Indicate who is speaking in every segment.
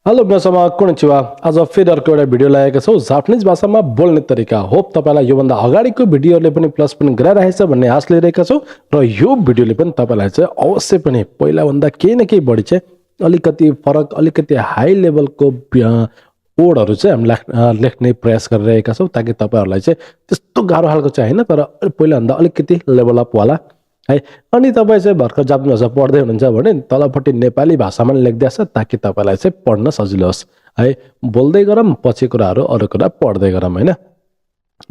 Speaker 1: Hello मिनासमा konnichiwa आज फेरि अर्को एउटा भिडियो ल्याएका छौँ जापानिज भाषामा बोल्ने तरिका। होप तपाईलाई योभन्दा अगाडिको भिडियोले पनि प्लस पनि गराइरहेछ भन्ने आश लिइरहेका छौँ र यो भिडियोले पनि तपाईलाई चाहिँ अवश्य पनि पहिलाभन्दा केही न केही बढी चाहिँ अलिकति फरक अलिकति हाई लेभलको वर्डहरू चाहिँ हामी लेख्ने प्रयास गरिरहेका छौँ ताकि तपाईहरुलाई चाहिँ त्यस्तो गाह्रो खालको चाहिँ हैन तर पहिलाभन्दा अलिकति लेभल अप वाला है। अनि तपाईं चाहिँ भर्खर जापानी भाषा पढ्दै हुनुहुन्छ भने तलपट्टि नेपाली भाषामा लेख्दैछ ताकि तपाईलाई चाहिँ पढ्न सजिलो होस् है। बोल्दै गरौँ पछि कुराहरु अरु कुरा पढ्दै गरौँ हैन।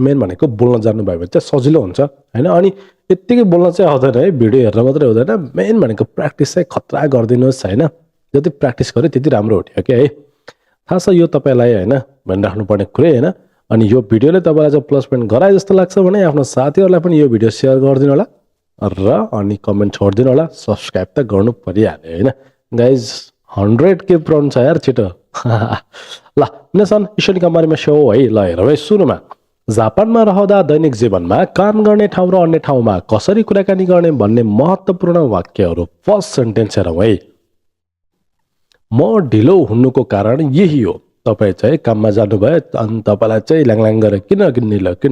Speaker 1: मेन भनेको बोल्न जान्नु भयो भने चाहिँ सजिलो हुन्छ हैन। अनि यतिकै बोल्न चाहिँ आउँदैन है, भिडियो हेर्न मात्रै हुँदैन। मेन भनेको प्र्याक्टिस चाहिँ खतरा गर्दिनुहोस् हैन। जति प्र्याक्टिस गरे त्यति राम्रो हो के है। थाहा छ यो तपाईलाई हैन भनिराख्नु पर्ने कुरै हैन। अनि यो भिडियोले तपाईलाई चाहिँ प्लस पोइन्ट गराए जस्तो लाग्छ भने आफ्नो साथीहरुलाई पनि यो भिडियो शेयर गरिदिनु होला र अनि कमेन्ट छोडिदिनु होला। सब्स्क्राइब त गर्नु परिहाल्यो हैन। गाइज 100K पुराउनु छ यार छिटो। ल मिनासन इशोनिका बारेमा शो है। ल हेरौँ है। सुरुमा जापानमा रहँदा दैनिक जीवनमा काम गर्ने ठाउँ र अन्य ठाउँमा कसरी कुराकानी गर्ने भन्ने महत्त्वपूर्ण वाक्यहरू। फर्स्ट सेन्टेन्स हेरौँ है। म ढिलो हुनुको कारण यही हो। तपाई चाहिँ काममा जानुभयो अनि तपाईलाई चाहिँ ल्याङल्याङ गरे किन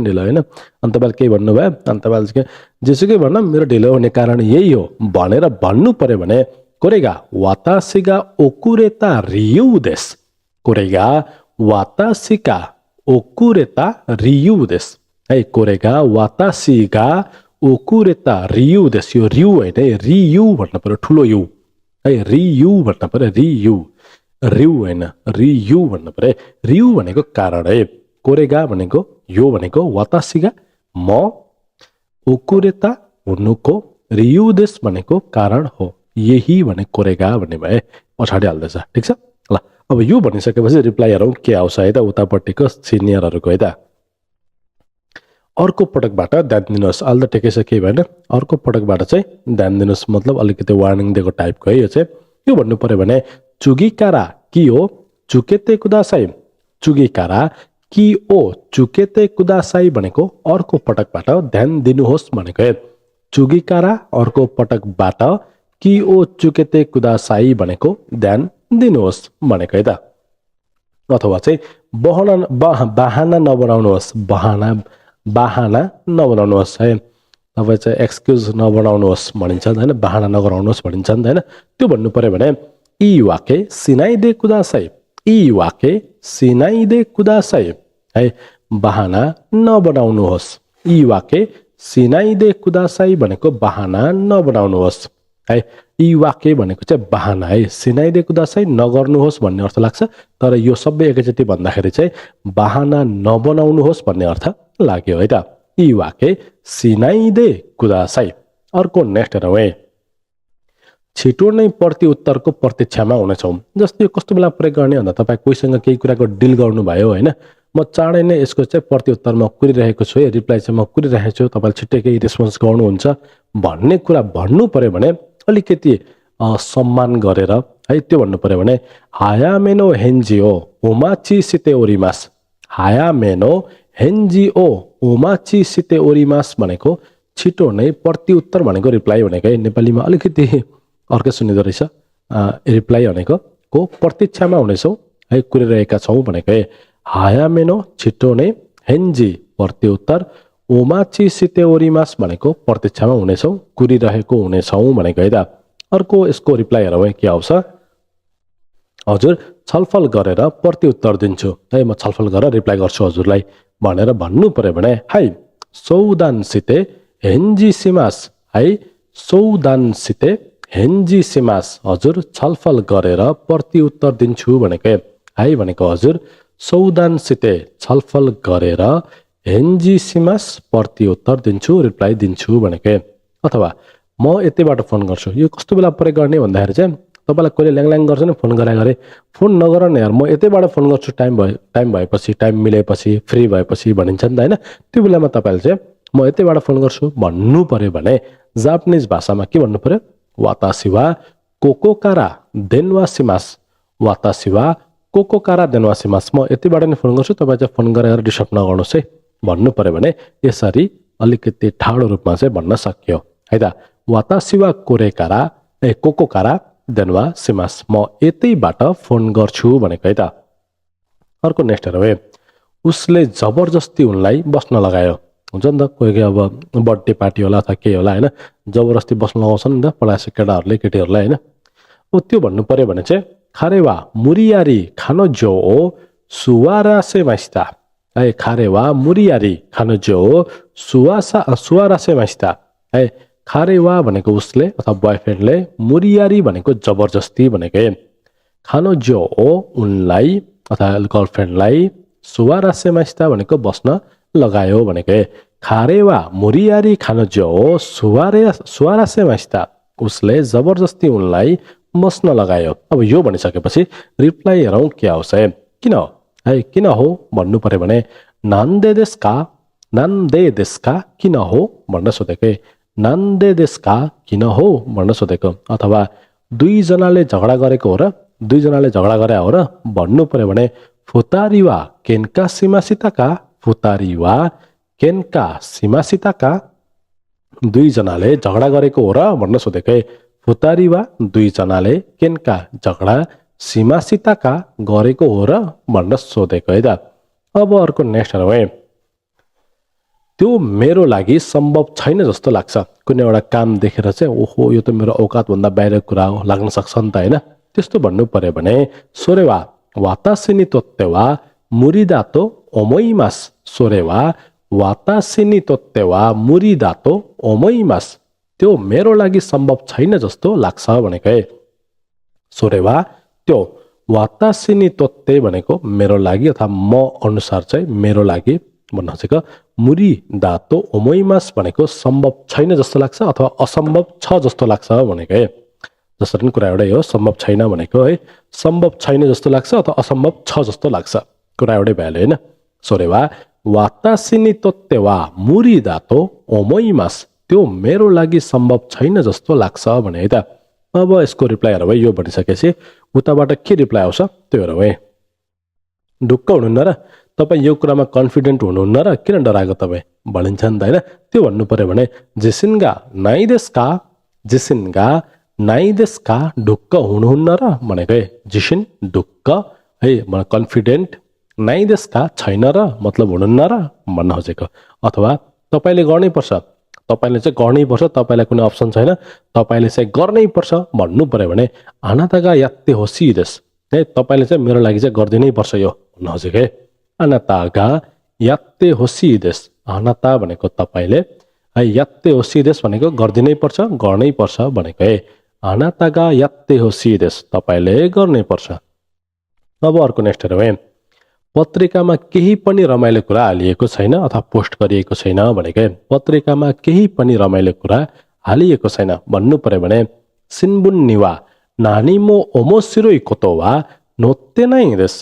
Speaker 1: ढिलो हैन। अनि तपाईले के भन्नुभयो अनि तपाईले चाहिँ जेसुकै भन्न मेरो ढिलो हुने कारण यही हो भनेर भन्नु पर्यो भने कोरेगा वातासीगा ओकुरेता रियु देस। कोरेगा वातासीगा ओकुरेता रियु देस है। कोरेगा वातासीगा ओकुरेता रियु देस। यो रियु हैन रियु भन्नु पर्यो ठुलो यु है। रियु भन्नु पर्यो रियु रियु हैन रियु भन्नु पर्यो। रियु भनेको कारण है। कोरेगा भनेको यो भनेको वातासीगा म ओकुरेता हुनुको रियु देश भनेको कारण हो। यही भने कोरेगा भन्ने भए पछाडि हाल्दैछ ठीक छ। ल अब यो भनिसकेपछि रिप्लाई हेरौँ के आउँछ है त उतापट्टिको सिनियरहरुको है त। अर्को पटकबाट ध्यान दिनुहोस्। अहिले त ठिकै छ केही भएन। अर्को पटकबाट चाहिँ ध्यान दिनुहोस् मतलब अलिकति वार्निङ दिएको टाइपको है। यो चाहिँ के भन्नु पर्यो भने चुगिकारा कि ओ चुकेते कुदासाई। चुगिकारा कि ओ चुकेते कुदासाई भनेको अर्को पटकबाट ध्यान दिनुहोस् भनेको है। चुगिकारा अर्को पटकबाट कि ओ चुकेते कुदासाई भनेको ध्यान दिनुहोस् भनेको है त। अथवा चाहिँ बहाना नबनाउनुहोस्। बहाना नबनाउनुहोस् है। तपाईं चाहिँ एक्सक्युज नबनाउनुहोस् भनिन्छ हैन। बहाना नगराउनुहोस् भनिन्छ नि हैन। त्यो भन्नु पर्यो भने ई वाके सिनाइदे कुदासाई। ई वाके सिनाइदे कुदासाई है। बहाना नबनाउनुहोस्। ई वाके सिनाइदे कुदासाई भनेको बहाना नबनाउनुहोस् है। ई वाके भनेको चाहिँ बहाना है। सिनाइदे कुदासाई नगर्नुहोस् भन्ने अर्थ लाग्छ तर यो सबै एकैचोटि भन्दाखेरि चाहिँ बहाना नबनाउनुहोस् भन्ने अर्थ लाग्यो है त। ई वाके सिनाइदे कुदासाई। अर्को नेक्स्ट हेरौँ है। छिटो नै प्रति उत्तरको प्रतीक्षामा हुनेछौँ। जस्तै कस्तो बेला प्रयोग गर्ने भन्दा तपाईँ कोहीसँग केही कुराको डिल गर्नुभयो हैन। म चाँडै नै यसको चाहिँ प्रति उत्तरमा कुरिरहेको छु है। रिप्लाई चाहिँ म कुरिरहेको छु। तपाईले छिट्टै केही रेस्पोन्स गर्नुहुन्छ भन्ने कुरा भन्नु पर्यो भने अलिकति सम्मान गरेर है त्यो भन्नु पर्यो भने हायामेनो हेन्जिओ ओमाची सिते ओरिमास। हायामेनो हेन्जिओ ओमाची सिते ओरिमास भनेको छिटो नै प्रति उत्तर भनेको रिप्लाई भनेको है। नेपालीमा अलिकति अर्कै सुनिदो रहेछ। रिप्लाई भनेको को प्रतीक्षामा हुनेछौँ है कुरिरहेका छौँ भनेको है। हायामेनो छिटो नै हेन्जी प्रति उत्तर ओमाची सिते ओरिमास भनेको प्रतीक्षामा हुनेछौँ कुरिरहेको हुनेछौँ भनेको है त। अर्को यसको रिप्लाई हेरौँ है के आउँछ। हजुर छलफल गरेर प्रति उत्तर दिन्छु है। म छलफल गरेर रिप्लाई गर्छु हजुरलाई भनेर भन्नु पर्यो भने हाई सौदान सिते हेन्जी सिमास है। सौदान सिते हेन्जी सिमास हजुर छलफल गरेर प्रति उत्तर दिन्छु भनेको है भनेको हजुर सौदान सिते छलफल गरेर हेन्जी सिमास प्रति उत्तर दिन्छु रिप्लाई दिन्छु भनेको। अथवा म यतिबाट फोन गर्छु। यो कस्तो बेला प्रयोग गर्ने भन्दाखेरि चाहिँ तपाईलाई कहिले ल्याङल्याङ गर्छ नि फोन गरे फोन नगर न यार म यतैबाट फोन गर्छु टाइम भएपछि टाइम मिलेपछि फ्री भएपछि भनिन्छ नि त हैन। त्यो बेलामा तपाईले चाहिँ म यतैबाट फोन गर्छु भन्नु पर्यो भने जापानिज भाषामा के भन्नु पर्यो वातासीवा कोकोकारा देनवासिमास। वातासीवा कोकोकारा देनवासिमास। म यतिबाट नि फोन गर्छु तपाईँ चाहिँ फोन गरेर डिस्टर्ब नगर्नुहोस् है भन्नु पर्यो भने यसरी अलिकति ठाडो रूपमा चाहिँ भन्न सकियो है त। वातासीवा कोकोकारा देनवा सिमास म यतैबाट फोन गर्छु भनेको है त। अर्को नेक्स्ट हेरौँ है, उसले जबरजस्ती उनलाई बस्न लगायो। हुन्छ नि त, कोही कोही अब बर्थडे पार्टी होला अथवा के होला होइन, जबरजस्ती बस्न लगाउँछ नि त पढाएछ केटाहरूले केटीहरूलाई होइन। त्यो भन्नु पर्यो भने चाहिँ खारेवा मुरियारी खानो जो सुवारासे माइस्ता है, खारेवा मुरियारी खानो जो सुवारासे माइस्ता है। खारेवा भनेको उसले अथवा बोयफ्रेन्डले, मुरियारी भनेको जबरजस्ती भनेको है, खानो जो उनलाई अथवा गर्लफ्रेन्डलाई, सुवारासे माइस्ता भनेको बस्न लगायो भनेको है। खारेवा मुरियारी खानो जो सुवारासे माइस्ता, उसले जबरजस्ती उनलाई बस्न लगायो। अब यो भनिसकेपछि रिप्लाई हेरौँ के आउँछ है। किन है, किन हो भन्नु पर्यो भने नान्दे देशका किन हो भनेर सोधेको है। नान्दे देशका किन हो भनेर सोधेको, अथवा दुईजनाले झगडा गरेको हो र, दुईजनाले झगडा गरे हो र भन्नु पर्यो भने फुतारीवा केन्का सीमासिताका, फुतारीवा केन्का सीमासिताका, दुईजनाले झगडा गरेको हो र भनेर सोधेको है। फुतारीवा दुईजनाले केन्का झगडा सीमासिताका गरेको हो र भनेर सोधेको है त। अब अर्को नेक्स्ट हेरौँ है, त्यो मेरो लागि सम्भव छैन जस्तो लाग्छ। कुनै एउटा काम देखेर चाहिँ ओहो यो त मेरो औकातभन्दा बाहिरको कुरा हो लाग्न सक्छ नि त होइन। त्यस्तो भन्नु पर्यो भने सोरेवा वातासिनी तोत्तेवा मुरिदातो ओमोइमास, सोरेवा वातासिनी तोत्तेवा मुरिदातो ओमोइमास, त्यो मेरो लागि सम्भव छैन जस्तो लाग्छ भनेको है। सोरेवा त्यो, वातासिनी तोत्ते भनेको मेरो लागि अथवा म अनुसार चाहिँ मेरो लागि भन्न खोजेको, मुरी दातो ओमोइमास भनेको सम्भव छैन जस्तो लाग्छ अथवा असम्भव छ जस्तो लाग्छ भनेको है। जसरी कुरा एउटै हो, सम्भव छैन भनेको है, सम्भव छैन जस्तो लाग्छ अथवा असम्भव छ जस्तो लाग्छ, कुरा एउटै भइहाल्यो होइन। सोरेवा वातासिनी तोत्तेवा मुरी दातो ओमोइमास, त्यो मेरो लागि सम्भव छैन जस्तो लाग्छ भने है त। अब यसको रिप्लाई हेरौँ है, यो भनिसकेपछि उताबाट के रिप्लाई आउँछ त्यो हेरौँ है। ढुक्क हुनुहुन्न र, तपाईँ यो कुरामा कन्फिडेन्ट हुनुहुन्न र किन डराएको तपाईँ भनिन्छ नि त होइन। त्यो भन्नु पर्यो भने जिसिन्गा नाइदेशका, जिसिन्गा नाइदेशका, ढुक्क हुनुहुन्न र भनेको है। जिसिन ढुक्क है, कन्फिडेन्ट, नाइदेशका छैन र मतलब हुनुहुन्न र भन्न खोजेको, अथवा तपाईँले गर्नै पर्छ, तपाईँले चाहिँ गर्नै पर्छ, तपाईँलाई कुनै अप्सन छैन, तपाईँले चाहिँ गर्नै पर्छ भन्नु पर्यो भने आनातागा यात्ते होसिदेस है, तपाईँले चाहिँ मेरो लागि चाहिँ गरिदिनै पर्छ यो भन्न खोजेको है। आनातागा यात्ते होसिदेस, आनाता भनेको तपाईँले है, यात्ते होसिदेस भनेको गरिदिनै पर्छ, गर्नै पर्छ भनेको है। आनातागा यात्ते होसिदेस, तपाईँले गर्नै पर्छ। अब अर्को नेक्स्ट हेरौँ है, पत्रिकामा केही पनि रमाइलो कुरा हालिएको छैन अथवा पोस्ट गरिएको छैन भनेको है। पत्रिकामा केही पनि रमाइलो कुरा हालिएको छैन भन्नु पर्यो भने सिन्बुन निवा नानीमो ओमोसिरोइ कोतो वा नोत्ते नाइ देस,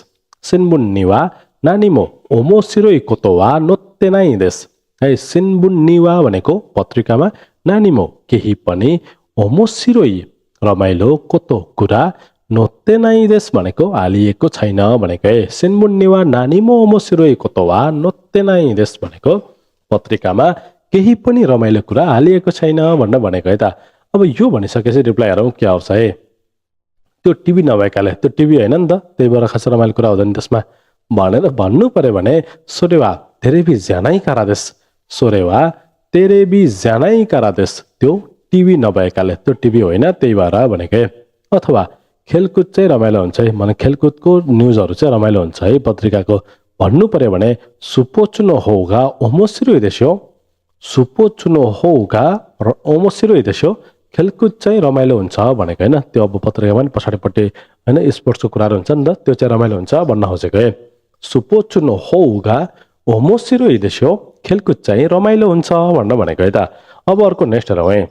Speaker 1: सिन्बुन निवा नानीमो ओमोसिरोइ कोतो वा नोत्ते नाइ देस है। सिन्बुन निवा भनेको पत्रिकामा, नानीमो केही पनि, ओमोसिरोइ रमाइलो, कोतो कुरा, नोत्ते नाइ देस भनेको हालिएको छैन भनेको है। सिन्बुन निवा नानीमो ओमोसिरोइ कोतो वा नोत्ते नाइ देस भनेको पत्रिकामा केही पनि रमाइलो कुरा हालिएको छैन भनेको है त। अब यो भनिसकेपछि रिप्लाई हेरौँ के आउँछ है। त्यो टिभी नभएकाले, त्यो टिभी होइन नि त, त्यही भएर खास रमाइलो कुरा हुँदैन त्यसमा भनेर भन्नु पर्यो भने सोरेवा तेरे भी ज्यानै कारादेश, सोरेवा तेरे भी ज्यानै कारादेश, त्यो टिभी नभएकाले, त्यो टिभी होइन त्यही भएर भनेको है। अथवा खेलकुद चाहिँ रमाइलो हुन्छ है, भने खेलकुदको न्युजहरू चाहिँ रमाइलो हुन्छ है पत्रिकाको भन्नु पर्यो भने सुपोचुनो होगा ओमोसिरोइ देस्यो, सुपोचुनो होगा ओमोसिरोइ देस्यो, खेलकुद चाहिँ रमाइलो हुन्छ भनेको होइन। त्यो अब पत्रिकामा पनि पछाडिपट्टि होइन स्पोर्ट्सको कुराहरू हुन्छ नि त, त्यो चाहिँ रमाइलो हुन्छ भन्न खोजेको है। सुपोचुनो होगा ओमोसिरोइ देस्यो, खेलकुद चाहिँ रमाइलो हुन्छ भनेको है त। अब अर्को नेक्स्ट हेरौँ है,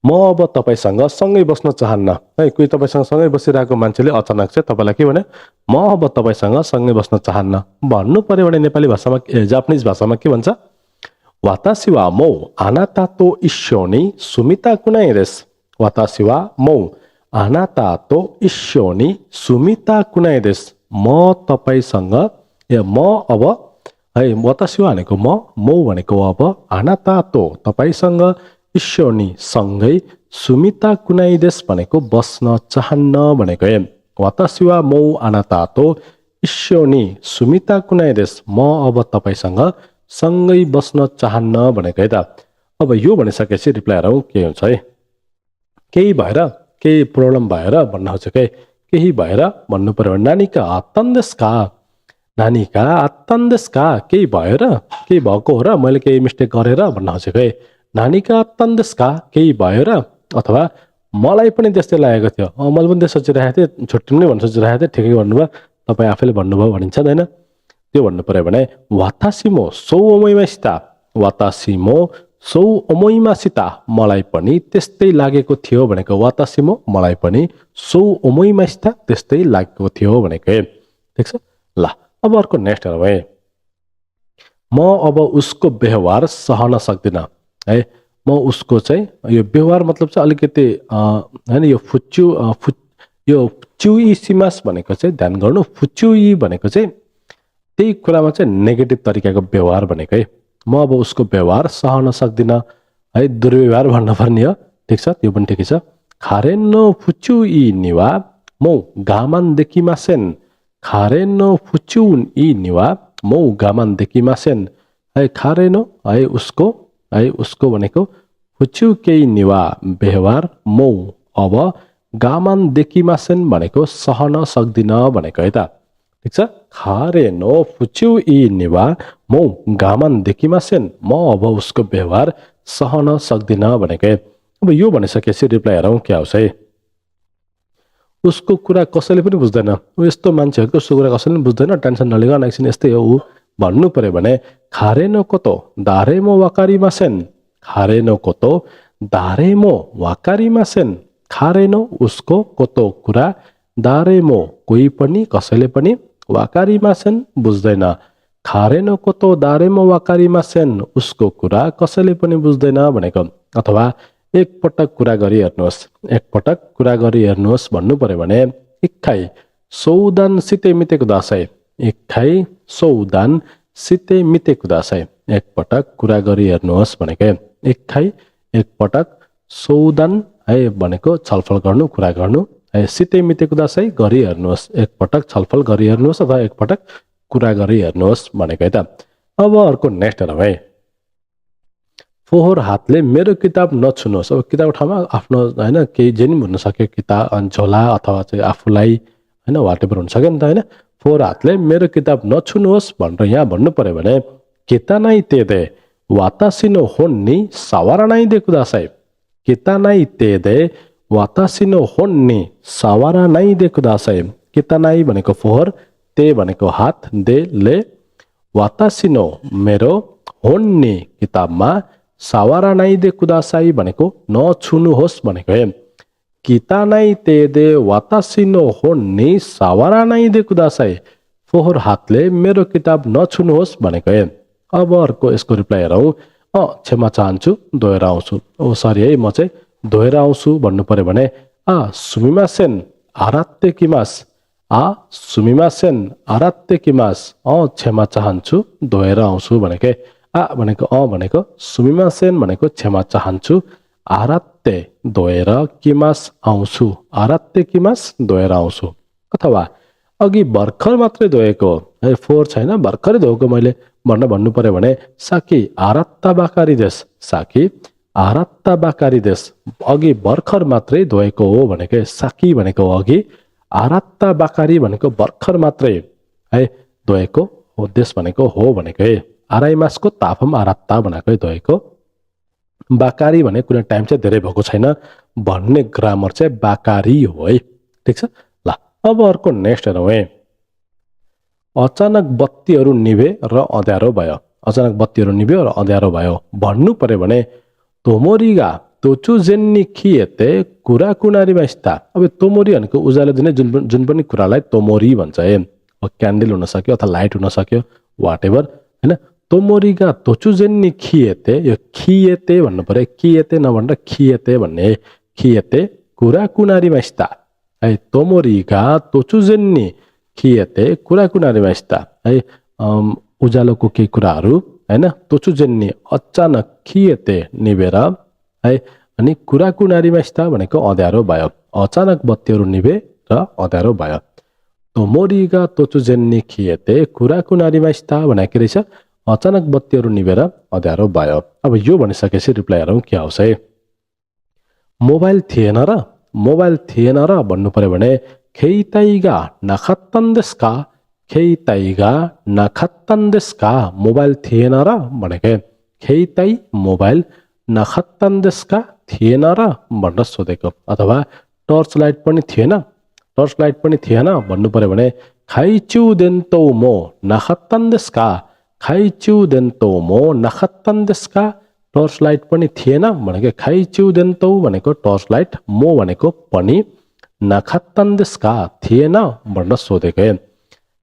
Speaker 1: म अब तपाईँसँग सँगै बस्न चाहन्न है। कोही तपाईँसँग सँगै बसिरहेको मान्छेले अचानक चाहिँ तपाईँलाई के भने म अब तपाईँसँग सँगै बस्न चाहन्न भन्नु पर्यो भने नेपाली भाषामा, जापानिज भाषामा के भन्छ, वातासी वा मौ आनाता तो इस्यो नि सुमिता कुनाइ देस, वातासी वा मौ आनाता तो इस्यो नि सुमिता कुनाइ देस, म तपाईँसँग म अब है, वातासी वा भनेको म, मौ भनेको अब, आनाता तो तपाईँसँग, इस्योनी सँगै, सुमिता कुनाई देश भनेको बस्न चाहन्न भनेको है वातासी वा मौ आनाता तो इस्योनी सुमिता कुनाई देश म अब तपाईसँग सँगै बस्न चाहन्न भनेको है त अब यो भनिसकेपछि रिप्लाई गरौँ के हुन्छ है केही भएर केही प्रब्लम भएर भन्न खोजेको केही भएर भन्नु पर्यो भने नानीका आत्तन्देशका नानीका आत्तन्देशका केही भएर केही भएको हो र मैले केही मिस्टेक गरेर भन्न खोजेको नानीका आत्तन्देशका केही भएर अथवा मलाई पनि त्यस्तै लागेको थियो मैले पनि त्यस्तो सोचिरहेको थिएँ छुट्टिनु भन्न सोचिरहेको थिएँ ठिकै भन्नुभयो तपाईँ आफैले भन्नुभयो भनिन्छ होइन त्यो भन्नु पर्यो भने वातासिमो सौ ओमैमासिता वातासिमो सौ ओमैमासिता मलाई पनि त्यस्तै लागेको थियो भनेको वातासिमो मलाई पनि सौ ओमैमासिता त्यस्तै लागेको थियो भनेको ठिक छ ल अब अर्को नेक्स्ट हेरौँ है म अब उसको व्यवहार सहन सक्दिनँ है म उसको चाहिँ यो व्यवहार मतलब चाहिँ अलिकति हैन यो यो फुच्युई सिमास भनेको चाहिँ ध्यान गर्नु फुच्युई भनेको चाहिँ त्यही कुरामा चाहिँ नेगेटिभ तरिकाको व्यवहार भनेको है म अब उसको व्यवहार सहन सक्दिनँ है दुर्व्यवहार भन्न पर्ने हो ठिक छ त्यो पनि ठिकै छ खारेनो फुच्युई निवा मौ गामान देखिमासेन खारेनो फुच्युई निवा मौ गामान देखिमासेन है खारेनो है उसको भनेको फुच्यु केही निवा व्यवहार मौ अब गामान देखिमासेन भनेको सहन सक्दिन भनेको है त ठिक छ खारेनो फुच्यु इ निवा मौ गामान देखिमासेन म अब उसको व्यवहार सहन सक्दिन भनेको अब यो भनिसकेपछि रिप्लाई हेरौँ के आउँछ है उसको कुरा कसैले पनि बुझ्दैन यस्तो मान्छेहरूको उसको कुरा कसैले पनि बुझ्दैन टेन्सन नलिगन एकछिन यस्तै हो ऊ भन्नु पर्यो भने खारेनो कोतो दारेमो वाकारिमासेन खारेनो कोतो दारेमो वाकारिमासेन खारेनो उसको कोतो कुरा दारेमो कोही पनि कसैले पनि वाकारिमासेन बुझ्दैन खारेनो कोतो दारेमो वाकारिमासेन उसको कुरा कसैले पनि बुझ्दैन भनेको अथवा एकपटक कुरा गरी हेर्नुहोस् भन्नु पर्यो भने इक्खाइ सौदान सिते मितेको दासाई इक्खाइ सौदान सिते मितेको दासाई एकपटक कुरा गरी हेर्नुहोस् भनेको इक्खाइ एकपटक सौदान है भनेको छलफल गर्नु कुरा गर्नु है सिते मितेको दासाई गरी हेर्नुहोस् एकपटक छलफल गरी हेर्नुहोस् अथवा एकपटक कुरा गरी हेर्नुहोस् भनेको त अब अर्को नेक्स्ट हेरौँ है फोहोर हातले मेरो किताब नछुनुहोस् अब किताब ठाउँमा आफ्नो होइन केही जे नि हुन सक्यो किताब झोला अथवा चाहिँ आफूलाई होइन वाटेभर हुन सक्यो नि त होइन फोहोर हातले मेरो किताब नछुनुहोस् भनेर यहाँ भन्नु पर्यो भने कितानाइ तेदे वातासिनो होन्नी सवारानाइ दे कुदासाई कितानाइ तेदे वातासिनो होन्नी सवारानाइ दे कुदासाई कितानाइ भनेको फोहोर ते भनेको हात दे ले वातासिनो मेरो होन्नी किताबमा सावारानाइ दे कुदासाई भनेको नछुनुहोस् भनेको कितानाइ तेदे वातासिनो होन्नी सावारानाइ दे कुदासाई फोहोर हातले मेरो किताब नछुनुहोस् भनेको अब अर्को यसको रिप्लाई हेरौँ क्षमा चाहन्छु दोहोऱ्याउँछु सरी है म चाहिँ दोहोऱ्याउँछु भन्नु पर्यो भने सुमिमासेन आरात्ते किमास सुमिमासेन आरात्ते किमास क्षमा चाहन्छु दोहोऱ्याउँछु भनेको भनेको सुमिमासेन भनेको क्षमा चाहन्छु आरात्ते दोएर किमास आउँछु आरात्ते किमास दोएर आउँछु अथवा अघि भर्खर मात्रै धोएको है फोहोर छैन भर्खरै धोएको मैले भन्नु पर्यो भने साकी आरात्ता बाकारी देश साकी आरात्ता बाकारी देश अघि भर्खर मात्रै धोएको हो भनेको साकी भनेको अघि आरात्ता बाकारी भनेको भर्खर मात्रै है धोएको हो देश भनेको हो भनेको आराइमासको ताफम आरात्ता भनेको धोएको बाकारी भने कुनै टाइम चाहिँ धेरै भएको छैन भन्ने ग्रामर चाहिँ बाकारी हो है ठिक छ ल अब अर्को नेक्स्ट हेरौँ है अचानक बत्तीहरू निभे र अँध्यारो भयो अचानक बत्तीहरू निभ्यो र अँध्यारो भयो भन्नु पर्यो भने तोमोरीगा तोचु जेन्नी खिएते कुरा कुनारीमा स्था अब तोमोरी भनेको उज्यालो दिने जुन पनि कुरालाई तोमोरी भन्छ क्यान्डल हुन सक्यो अथवा लाइट हुन सक्यो वाटेभर होइन तोमोरीगा तोचु जेन्नी खिएते यो खिएते भन्नु पर्यो खिएते नभनेर खिएते भन्ने खिएते कुरा कुनारीमा स्था है तोमोरीगा तोचु जेन्नी खिएते कुरा कुनारीमा स्था है उज्यालोको केही कुराहरू होइन तोचु जेन्नी अचानक खिएते निभेर है अनि कुराकुनारीमा स्था भनेको अँध्यारो भयो अचानक बत्तीहरू निभे र अँध्यारो भयो तोमोरीगा तोचुजेन्नी खिएते कुराकुनारीमा स्था भनेको रहेछ अचानक बत्तीहरू निभेर अँध्यारो भयो अब यो भनिसकेपछि रिप्लाई हेरौँ के आउँछ है मोबाइल थिएन र भन्नु पर्यो भने खेइताइगा नखत्तन देस्का खेइताइगा नखत्तन देस्का मोबाइल थिएन र भनेको खेइताइ मोबाइल नखत्तन देस्का थिएन र भनेर सोधेको अथवा टर्च लाइट पनि थिएन भन्नु पर्यो भने खाइचु देन्तो मो नखत्तन देस्का खाइचु देन्तो मो नखत्तन देस्का टर्च लाइट पनि थिएन भनेको खाइचु देन्तो भनेको टर्च लाइट मो भनेको पनि नखत्तन देस्का थिएन भनेर सोधेको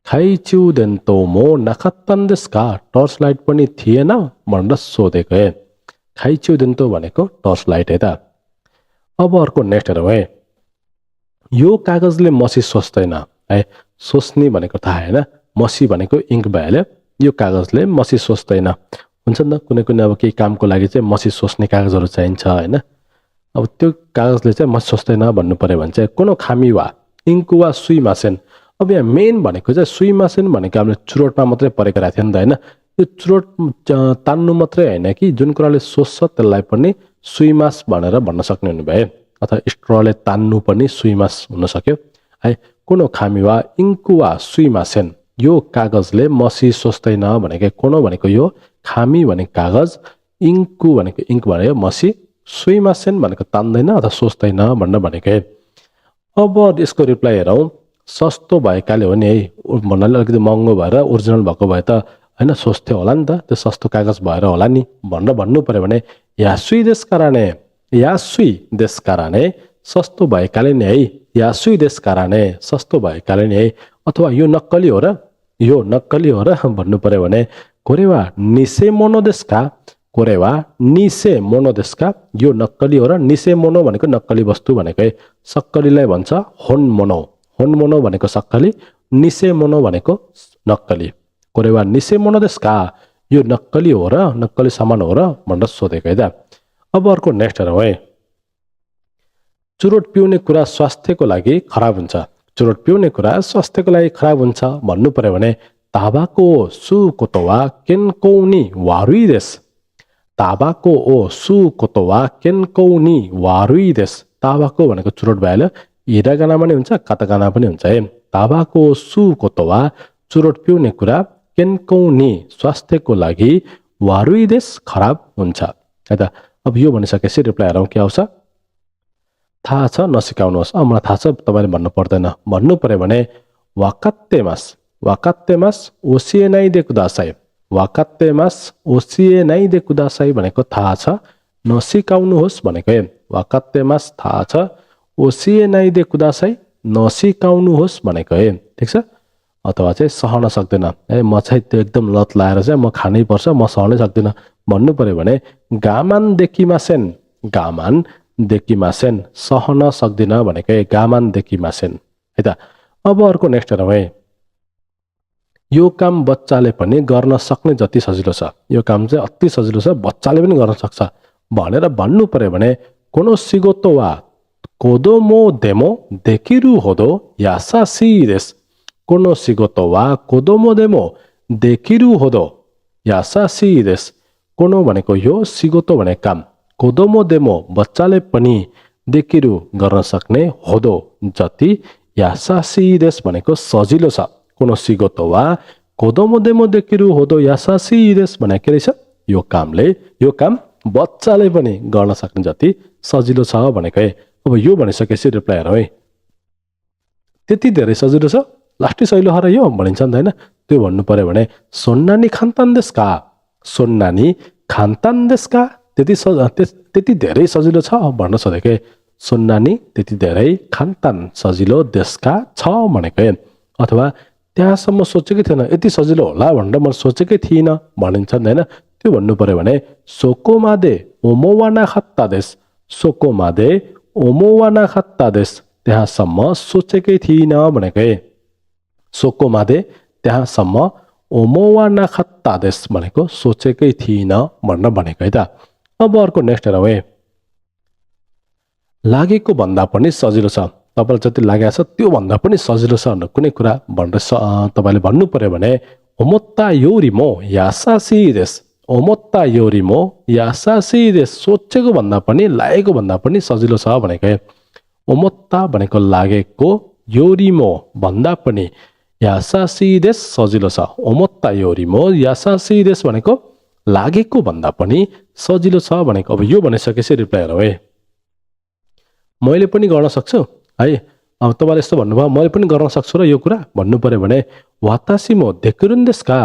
Speaker 1: खाइचु देन्तो मो नखत्तन देस्का टर्च लाइट पनि थिएन भनेर सोधेको खाइचु देन्तो भनेको टर्च लाइट है त अब अर्को नेक्स्ट हेरौँ है यो कागजले मसी सोच्दैन है सोच्ने भनेको थाहा हैन मसी भनेको इङ्क भइहाल्यो यो कागजले मसी सोच्दैन हुन्छ नि त कुनै अब केही कामको लागि चाहिँ मसी सोच्ने कागजहरू चाहिन्छ हैन अब त्यो कागजले चाहिँ मसी सोच्दैन भन्नु पर्यो भने चाहिँ कुनै खामी वा इङ्क वा सुई मासेन अब यहाँ मेन भनेको चाहिँ सुई मासेन भनेको हामीले चुरोटमा मात्रै परेको रहेको थियो नि त हैन यो चुरोट तान्नु मात्रै हैन कि जुन कुराले सोच्छ त्यसलाई पनि सुइमास भनेर भन्न सक्ने हुनुभयो अथवा स्ट्रले तान्नु पनि सुइमास हुन सक्यो है कुनै खामी वा इङ्क वा सुइमासेन यो कागजले मसी सोच्दैन भनेको कुनै भनेको यो खामी भनेको कागज इङ्कु भनेको इङ्क भनेको मसी सुइमासेन भनेको तान्दैन अथवा सोच्दैन भनेको अब यसको रिप्लाई हेरौँ सस्तो भएकाले हो नि है भन्नाले अलिकति महँगो भएर ओरिजिनल भएको भए त हैन सोच्थ्यो होला नि त त्यो सस्तो कागज भएर होला नि भनेर भन्नु पर्यो भने यासुई देशकाराने सस्तो भएकाले नि है यासुई देशकाराने सस्तो भएकाले नि है अथवा यो नक्कली हो र भन्नु पर्यो भने कोरेवा निसे मोनो देशका यो नक्कली हो र निसे मोनो भनेको नक्कली वस्तु भनेको सक्कलीलाई भन्छ होन मोनो भनेको सक्कली निसे मोनो भनेको नक्कली कोरेवा निसे मोनो देशका यो नक्कली हो र नक्कली सामान हो र भनेर सोधेको है त अब अर्को नेक्स्ट हेरौँ है चुरोट पिउने कुरा स्वास्थ्यको लागि खराब हुन्छ भन्नु पर्यो भने ताबाको सु कोतोवा केनकौनी वारुई देश ताबाको भनेको चुरोट भइहाल्यो हिरागाना पनि हुन्छ कातागाना पनि हुन्छ है ताबाको सु कोतोवा चुरोट पिउने कुरा केनकौनी स्वास्थ्यको लागि वारुई देश खराब हुन्छ है त अब यो भनिसकेपछि रिप्लाई हेरौँ के आउँछ थाहा छ नसिकाउनुहोस् मलाई थाहा छ तपाईँले भन्नु पर्दैन भन्नु पर्यो भने वाकात्तेमास ओसिए नाइ दे कुदासाई भनेको थाहा छ नसिकाउनुहोस् भनेको वाकात्तेमास थाहा छ ओसिए नाइ दे कुदासाई नसिकाउनुहोस् भनेको ठिक छ अथवा चाहिँ सहन सक्दैन म चाहिँ त्यो एकदम लत लाएर चाहिँ म खानै पर्छ म सहनै सक्दिनँ भन्नु पर्यो भने गामान देखिमासेन सहन सक्दिन भनेको गामान देखिमासेन है त अब अर्को नेक्स्ट हेरौँ है यो काम बच्चाले पनि गर्न सक्ने जति सजिलो छ यो काम चाहिँ अति सजिलो छ बच्चाले पनि गर्न सक्छ भनेर भन्नु पर्यो भने कोनो सिगोतो वा कोदोमो देमो देखिरु होदो यासासी देश कोनो सिगोतो वा कोदोमो देमो देखिरु होदो यासासी देश कोनो भनेको यो सिगोतो भने काम कोदोमो देमो बच्चाले पनि देखिरु गर्न सक्ने होदो जति यासासी देश भनेको सजिलो छ कोनो सिगोतो वा कोदोमो देमो देखिरु होदो यासासी देश भनेको रहेछ यो काम बच्चाले पनि गर्न सक्ने जति सजिलो छ भनेको अब यो भनिसकेपछि रिप्लाई हेरौँ है त्यति धेरै सजिलो छ लास्टै सजिलो हर यो भनिन्छ नि त हैन त्यो भन्नु पर्यो भने सोन्नानी खान्तान देशका त्यति धेरै सजिलो छ भन्न सोधेको सोन्नानी त्यति धेरै खान्तान सजिलो देशका छ भनेको अथवा त्यहाँसम्म सोचेकै थिएन यति सजिलो होला भनेर मैले सोचेकै थिइनँ भनिन्छ नि हैन त्यो भन्नु पर्यो भने सोकोमादे ओमोवाना खत्ता देश त्यहाँसम्म सोचेकै थिइनँ भनेको सोकोमादे त्यहाँसम्म ओमोवाना खत्ता देश भनेको सोचेकै थिइनँ भनेर भनेको है त अब अर्को नेक्स्ट हेरौँ है लागेको भन्दा पनि सजिलो छ तपाईलाई जति लागेको छ त्यो भन्दा पनि सजिलो छ भनेर कुनै कुरा तपाईले भन्नु पर्यो भने ओमोत्ता योरिमो यासासी देस ओमोत्ता योरिमो यासासी देस सोचेको भन्दा पनि लागेको भन्दा पनि सजिलो छ भनेको ओमोत्ता भनेको लागेको योरिमो भन्दा पनि यासासी देस सजिलो छ ओमोत्ता योरिमो यासासी देस भनेको लागेको भन्दा पनि सजिलो छ भनेको अब यो भनिसकेपछि रिप्लाई हेरौ है मैले पनि गर्न सक्छु है अब तपाईले यस्तो भन्नुभयो मैले पनि गर्न सक्छु र यो कुरा भन्नु पर्यो भने वातासिमो देकिरुन्देस्का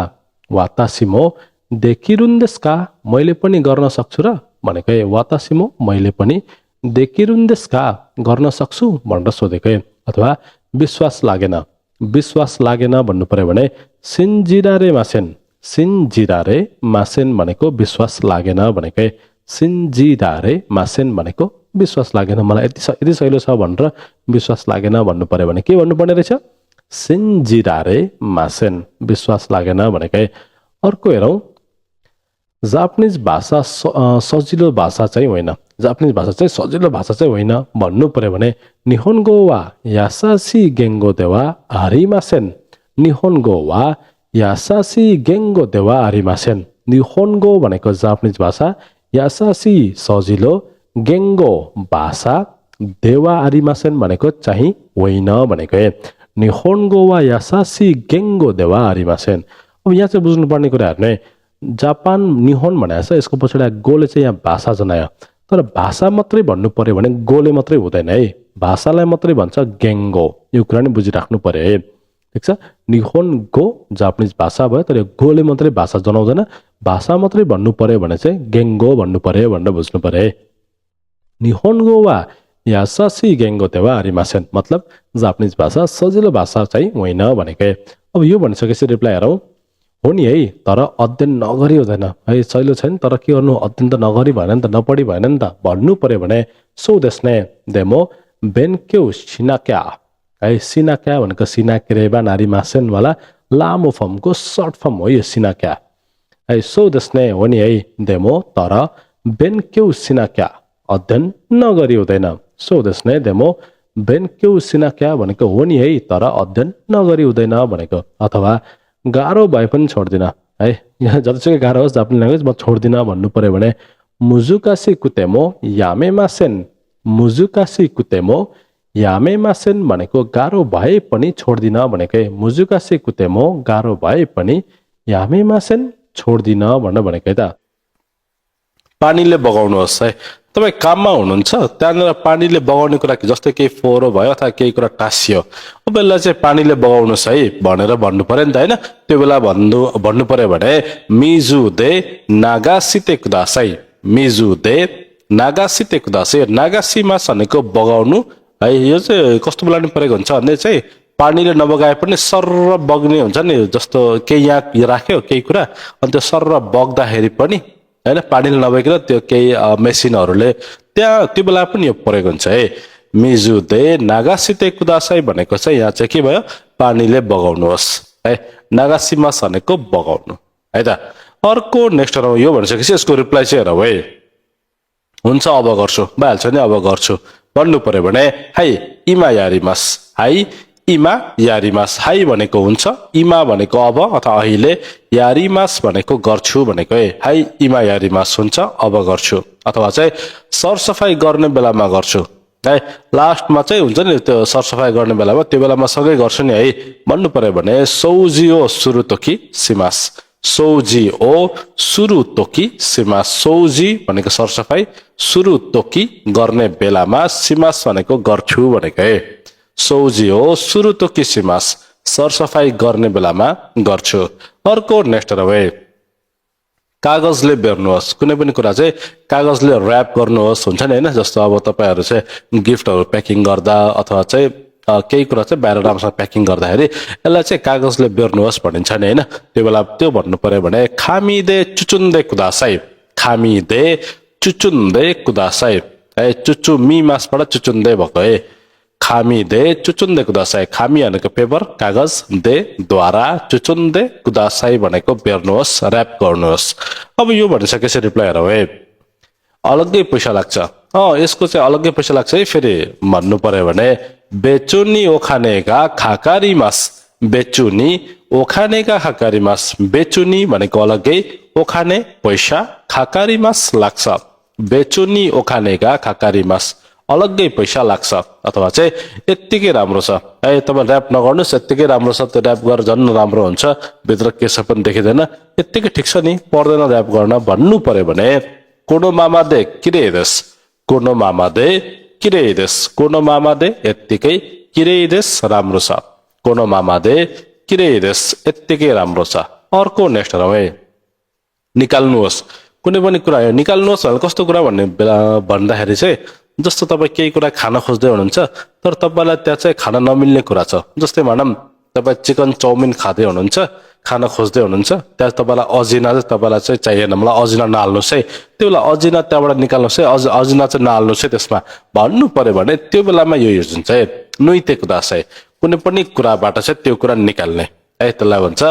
Speaker 1: वातासिमो देकिरुन्देस्का मैले पनि गर्न सक्छु र भनेको वातासिमो मैले पनि देकिरुन्देस्का गर्न सक्छु भनेर सोधेको अथवा विश्वास लागेन भन्नु पर्यो भने सिन्जिरारे मासेन भनेको विश्वास लागेन भनेको सिन्जिरारे मासेन भनेको विश्वास लागेन मलाई यति सहिलो छ भनेर विश्वास लागेन भन्नु पर्यो भने के भन्नुपर्ने रहेछ सिन्जिरारे मासेन विश्वास लागेन भनेको अर्को हेरौं जापानिज भाषा सजिलो भाषा चाहिँ होइन जापानिज भाषा चाहिँ सजिलो भाषा चाहिँ होइन भन्नु पर्यो भने निहोन्गो वा यासासी गेंगो देवा आरिमासेन निहोन्गो वा यासासी गेंगो देवा आरिमासेन निहोन्गो भनेको जापानिज भाषा यासासी सजिलो गेंगो भाषा देवा आरिमासेन भनेको चाहिँ होइन भनेको निहोन्गो वा यासासी गेंगो देवा आरिमासेन अब यहाँ चाहिँ बुझ्नुपर्ने कुरा हेर्नु जापान निहोन भनेको छ यसको पछाडि गोले चाहिँ यहाँ भाषा जनायो तर भाषा मात्रै भन्नु पर्यो भने गोले मात्रै हुँदैन है भाषालाई मात्रै भन्छ गेंगो यो कुरा नि बुझिराख्नु पर्यो है ठीक छ निहोन गो जापानिज भाषा भयो तर गोले मात्रै भाषा जनाउँदैन भाषा मात्रै भन्नु पर्यो भने चाहिँ गेंगो भन्नु पर्यो भनेर बुझ्नु पर्यो है निहोन्गो वा यासासी गेंगो देवा आरिमासेन मतलब जापानिज भाषा सजिलो भाषा चाहिँ होइन भनेको अब यो भनिसकेपछि रिप्लाई हेरौं हो नि है तर अध्ययन नगरी हुँदैन है सहिलो छैन तर के गर्नु अध्ययन त नगरी भएन नि त नपढी भएन नि त भन्नु पर्यो भने सो देस्ने देमो बेनक्यौ सिनाक्या है सिनाक्या भनेको सिनाक्रेबा नारीमासेन वाला लामो फर्मको सर्ट फर्म हो यो सिनाक्या है सो देस्ने हो नि है देमो तर बेनक्यौ सिनाक्या अध्ययन नगरी हुँदैन सो देस्ने देमो बेनक्यौ सिनाक्या भनेको हो नि है तर अध्ययन नगरी हुँदैन भनेको अथवा गाह्रो भए पनि छोड्दिन है यहाँ जतिसुकै गाह्रो होस् जापानी ल्याङ्ग्वेज म छोड्दिन भन्नु पर्यो भने मुजुकासी कुतेमो यामेमासेन भनेको गाह्रो भए पनि छोड्दिन भनेको मुजुकासी कुतेमो गाह्रो भए पनि यामेमासेन छोड्दिन भनेको त पानीले बगाउनुहोस् है तपाई काममा हुनुहुन्छ त्यहाँनिर पानीले बगाउने कुरा जस्तै केही फोहोरो भयो अथवा केही कुरा टाँसियो अब यसलाई चाहिँ पानीले बगाउनुहोस् है भनेर भन्नु पर्यो नि त हैन त्यो बेला भन्नु पर्यो भने मिजु दे नागासिते कुदासाई मिजु दे नागासिते कुदासाई नागासीमा भनेको बगाउनु है यो चाहिँ कस्तो बोलाउनु परेको हुन्छ भन्ने चाहिँ पानीले नबगाए पनि सर्र बग्ने हुन्छ नि जस्तो केही यहाँ राख्यो केही कुरा अनि त्यो सर्र बग्दाखेरि पनि हैन पानीले नभइकन त्यो केही मेसिनहरुले त्यहाँ त्यो बेला पनि यो परेको हुन्छ है मिजु दे नागासिते कुदासाई भनेको चाहिँ यहाँ चाहिँ के भयो पानीले बगाउनुहोस् है नागासीमा भनेको बगाउनु है त अर्को नेक्स्ट यो भनिसकेपछि यसको रिप्लाई चाहिँ हेरौ है हुन्छ अब गर्छु भइहाल्छ नि अब गर्छु भन्नु पर्यो भने हाई इमा यारिमास हाई इमा यारिमास हाई भनेको हुन्छ इमा भनेको अब अथवा अहिले यारिमास भनेको गर्छु भनेको हाई इमा यारिमास हुन्छ अब गर्छु अथवा चाहिँ सरसफाई गर्ने बेलामा गर्छु है लास्टमा चाहिँ हुन्छ नि त्यो सरसफाई गर्ने बेलामा त्यो बेलामा सँगै गर्छु नि है भन्नु पर्यो भने सौजिओ सुरुतोकी सिमास सौजिओ सुरुतोकी सिमास सौजी भनेको सरसफाई सुरुतोकी गर्ने बेलामा सिमास भनेको गर्छु भनेको सौजिओ सुरुतोकी सिमास सरसफाई गर्ने बेलामा गर्छु अर्को नेक्स्ट रहे कागजले बेर्नुहोस् कुनै पनि कुरा चाहिँ कागजले र्याप गर्नुहोस् हुन्छ नि हैन जस्तो अब तपाईहरु चाहिँ गिफ्टहरु प्याकिङ गर्दा अथवा चाहिँ केही कुरा चाहिँ बाहिर राम्रोसँग प्याकिङ गर्दाखेरि यसलाई चाहिँ कागजले बेर्नुहोस् भनिन्छ नि हैन त्यो बेला त्यो भन्नु पर्यो भने खामिदे चुचुन्दे कुदासाई खामिदे चुचुन्दे कुदासाई है चुचु मी मासबाट चुचुन्दे भएको खामी दे चुचुन्दे कुदासाई खामी भनेको पेपर कागज दे द्वारा चुचुन्दे कुदासाई भनेको बेर्नुहोस् र्याप गर्नुहोस् अब यो भनिसकेपछि रिप्लाई हेरौ अलग्गै पैसा लाग्छ यसको चाहिँ अलग्गै पैसा लाग्छ है फेरि भन्नु पर्यो भने बेचुनी ओखानेगा खाकारिमास बेचुनी ओखानेगा खाकारिमास बेचुनी भनेको अलग्गै ओखाने पैसा खाकारिमास लाग्छ बेचुनी ओखानेगा खाकारिमास अलग्गै पैसा लाग्छ अथवा चाहिँ यत्तिकै राम्रो छ तपाईँ ऱ्याप नगर्नुहोस् यत्तिकै राम्रो छ त्यो ऱ्याप गरेर झन् राम्रो हुन्छ भित्र के छ पनि देखिँदैन यत्तिकै ठिक छ नि पर्दैन ऱ्याप गर्न भन्नु पर्यो भने कोनो मामादे किरेदेस कोनो मामादे किरेदेस कोनो मामादे यत्तिकै किरेदेस राम्रो छ कोनो मामादे किरेदेस यत्तिकै राम्रो छ अर्को नेक्स्ट हेरौँ है निकाल्नुहोस् कुनै पनि कुरा निकाल्नुहोस् भने कस्तो कुरा भन्ने बेला भन्दाखेरि चाहिँ जस्तो तपाईँ केही कुरा खान खोज्दै हुनुहुन्छ तर तपाईँलाई त्यहाँ चाहिँ खान नमिल्ने कुरा छ जस्तै भनौँ तपाईँ चिकन चाउमिन खाँदै हुनुहुन्छ खान खोज्दै हुनुहुन्छ त्यहाँ तपाईँलाई अजिना चाहिँ तपाईँलाई चाहिँ चाहिएन मलाई अजिना नहाल्नुहोस् है त्यो बेला अजिना त्यहाँबाट निकाल्नुहोस् है अजिना चाहिँ नहाल्नुहोस् है त्यसमा भन्नु पर्यो भने त्यो बेलामा यो जुन चाहिँ नुइते कुदासाई कुनै पनि कुराबाट चाहिँ त्यो कुरा निकाल्ने है त्यसलाई भन्छ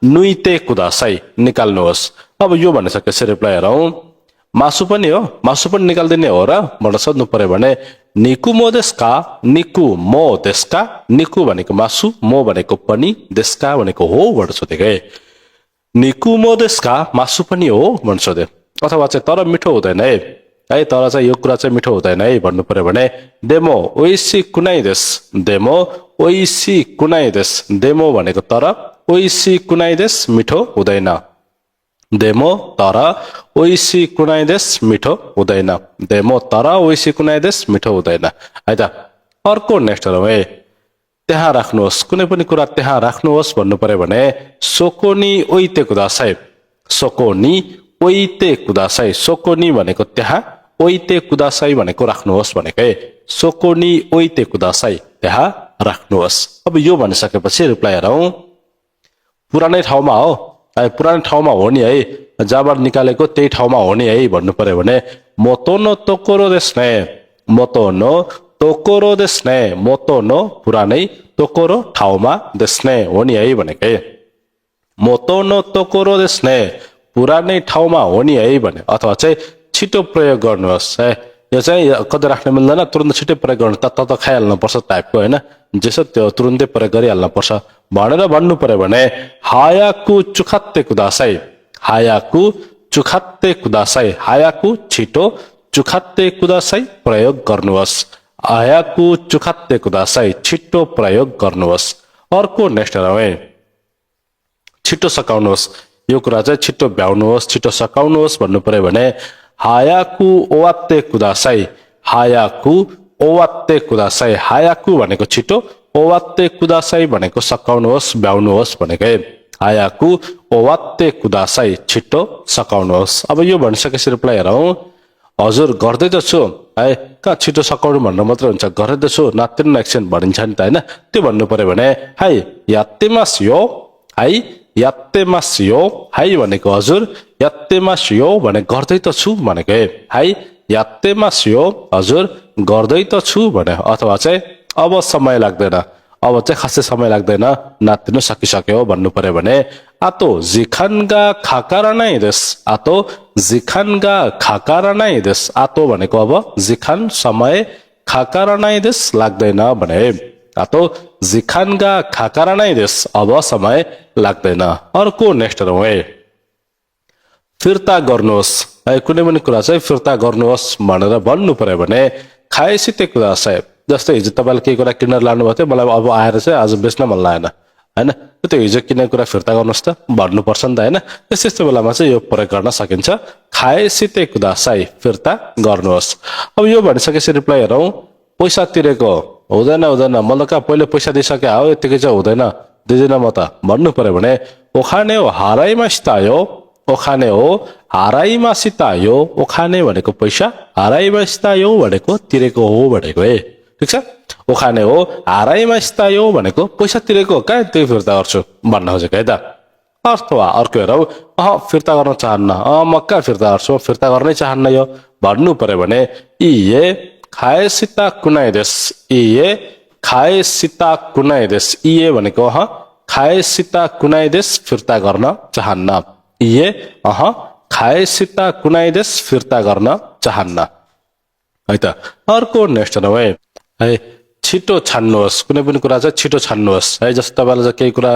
Speaker 1: नुइते कुदासाई निकाल्नुहोस् अब यो भनिसकेपछि रिप्लाई हेरौँ मासु पनि हो मासु पनि निकाल्दिने हो र भनेर सोध्नु पर्यो भने निकु मो देस्का निकु मो देस्का निकु भनेको मासु मो भनेको पनि देस्का भनेको हो भनेर सोधेको है निकु मो देस्का मासु पनि हो भनेर सोध्यो अथवा चाहिँ तर मिठो हुँदैन है तर चाहिँ यो कुरा चाहिँ मिठो हुँदैन है भन्नु पर्यो भने डेमो ओइसी कुनै देश डेमो ओइसी कुनै देश डेमो भनेको तर ओइसी कुनै देश मिठो हुँदैन डेमो तर ओइसी कुनै देश मिठो हुँदैन डेमो तर ओइसी कुनै देश मिठो हुँदैन है त अर्को नेक्स्ट हेरौँ है त्यहाँ राख्नुहोस् कुनै पनि कुरा त्यहाँ राख्नुहोस् भन्नु पर्यो भने सोकोनी ओइते कुदासाई सोकोनी ओइते कुदासाई सोकोनी भनेको त्यहाँ ओइते कुदासाई भनेको राख्नुहोस् भनेको है सोकोनी ओइते कुदासाई त्यहाँ राख्नुहोस् अब यो भनिसकेपछि रिप्लाई हेरौँ पुरानै ठाउँमा हो पुरानो ठाउँमा हो नि है जहाँबाट निकालेको त्यही ठाउँमा हो नि है भन्नु पर्यो भने मोतोनो तोकोरो देस्ने मोतोनो तोकोरो देस्ने मोतोनो पुरानै तोकोरो ठाउँमा देस्ने हो नि है भनेको है मोतोनो तोकोरो देस्ने पुरानै ठाउँमा हो नि है भने अथवा चाहिँ छिटो प्रयोग गर्नुहोस् है यो चाहिँ कतै राख्न मिल्दैन तुरन्त छिटै प्रयोग गर्नु त खाइहाल्नु पर्छ टाइपको होइन जेसो त्यो तुरुन्तै प्रयोग गरिहाल्नु पर्छ भनेर भन्नु पर्यो भने हायाकु चुखात्ते कुदासाई हायाकु चुखात्ते कुदासाई हायाकु छिटो चुखात्ते कुदासाई प्रयोग गर्नुहोस् हायाकु चुखात्ते कुदासाई छिटो प्रयोग गर्नुहोस् अर्को नेक्स्ट हेरौँ है छिटो सकाउनुहोस् यो कुरा चाहिँ छिटो भ्याउनुहोस् छिटो सकाउनुहोस् भन्नु पर्यो भने हायाकु ओवात्ते कुदासाई हायाकु ओवात्ते कुदासाई हायाकु भनेको छिटो ओवात्ते कुदासाई भनेको सकाउनुहोस् भ्याउनुहोस् भनेको है हायाकु ओवात्ते कुदासाई छिटो सकाउनुहोस् अब यो भनिसकेपछि रिप्लाई हेरौँ हजुर गर्दै त छु है कहाँ छिटो सकाउनु भन्नु मात्रै हुन्छ गर्दै त छु नातिन एक्सन भनिन्छ नि त होइन त्यो भन्नु पर्यो भने है यात्तेमास यो है यात्तेमास यो है भनेको हजुर यात्तेमास यो भने गर्दै त छु भनेको है यात्तेमास यो हजुर गर्दै त छु भने अथवा चाहिँ अब समय लाग्दैन अब चाहिँ खासै समय लाग्दैन नातिनु सकिसक्यो भन्नु पर्यो भने आतो जिखानगा खाकारा नै देश आतो जिखानगा खाकारा नै देश आतो भनेको अब जिखान समय खाकारा नै देश लाग्दैन भने आतो जिखानगा खाकारा नै देश अब समय लाग्दैन अर्को नेक्स्ट हेरौँ है फिर्ता गर्नुहोस् है कुनै पनि कुरा चाहिँ फिर्ता गर्नुहोस् भनेर भन्नु पर्यो भने खाएसिते कुरा साहेब जस्तै हिजो तपाईँले केही कुरा किनेर लानुभएको थियो मलाई अब आएर चाहिँ आज बेच्न मन लागेन होइन त्यो हिजो किनेको कुरा फिर्ता गर्नुहोस् त भन्नुपर्छ नि त होइन त्यस्तो बेलामा चाहिँ यो प्रयोग गर्न सकिन्छ खाएसिते कुदा साई फिर्ता गर्नुहोस् अब यो भनिसकेपछि रिप्लाई हेरौँ पैसा तिरेको हुँदैन हुँदैन मलाई कहाँ पहिले पैसा दिइसके हो यतिकै चाहिँ हुँदैन दिँदैन म त भन्नु पर्यो भने ओखाने हो हाराइमा सितायो ओखाने हो हाराइमा सितायो ओखाने भनेको पैसा हाराइमा सितायो भनेको तिरेको हो भनेको है ठिक छ ओखाने हो हाराइमा सितायो भनेको पैसा तिरेको कहाँ त्यो फिर्ता गर्छु भन्न खोजेको है त अथवा अर्को हेरौ फिर्ता गर्न चाहन्न म कहाँ फिर्ता गर्छु फिर्ता गर्नै चाहन्न यो भन्नु पर्यो भने इए खाएसिता कुनै देश इए खाएसिता कुनै देश इए भनेको खाएसिता कुनै देश फिर्ता गर्न चाहन्न इए खाएसिता कुनै देश फिर्ता गर्न चाहन्न है त अर्को नेक्स्ट नभए है छिटो छान्नुहोस् कुनै पनि कुरा चाहिँ छिटो छान्नुहोस् है जस्तो तपाईँलाई चाहिँ केही कुरा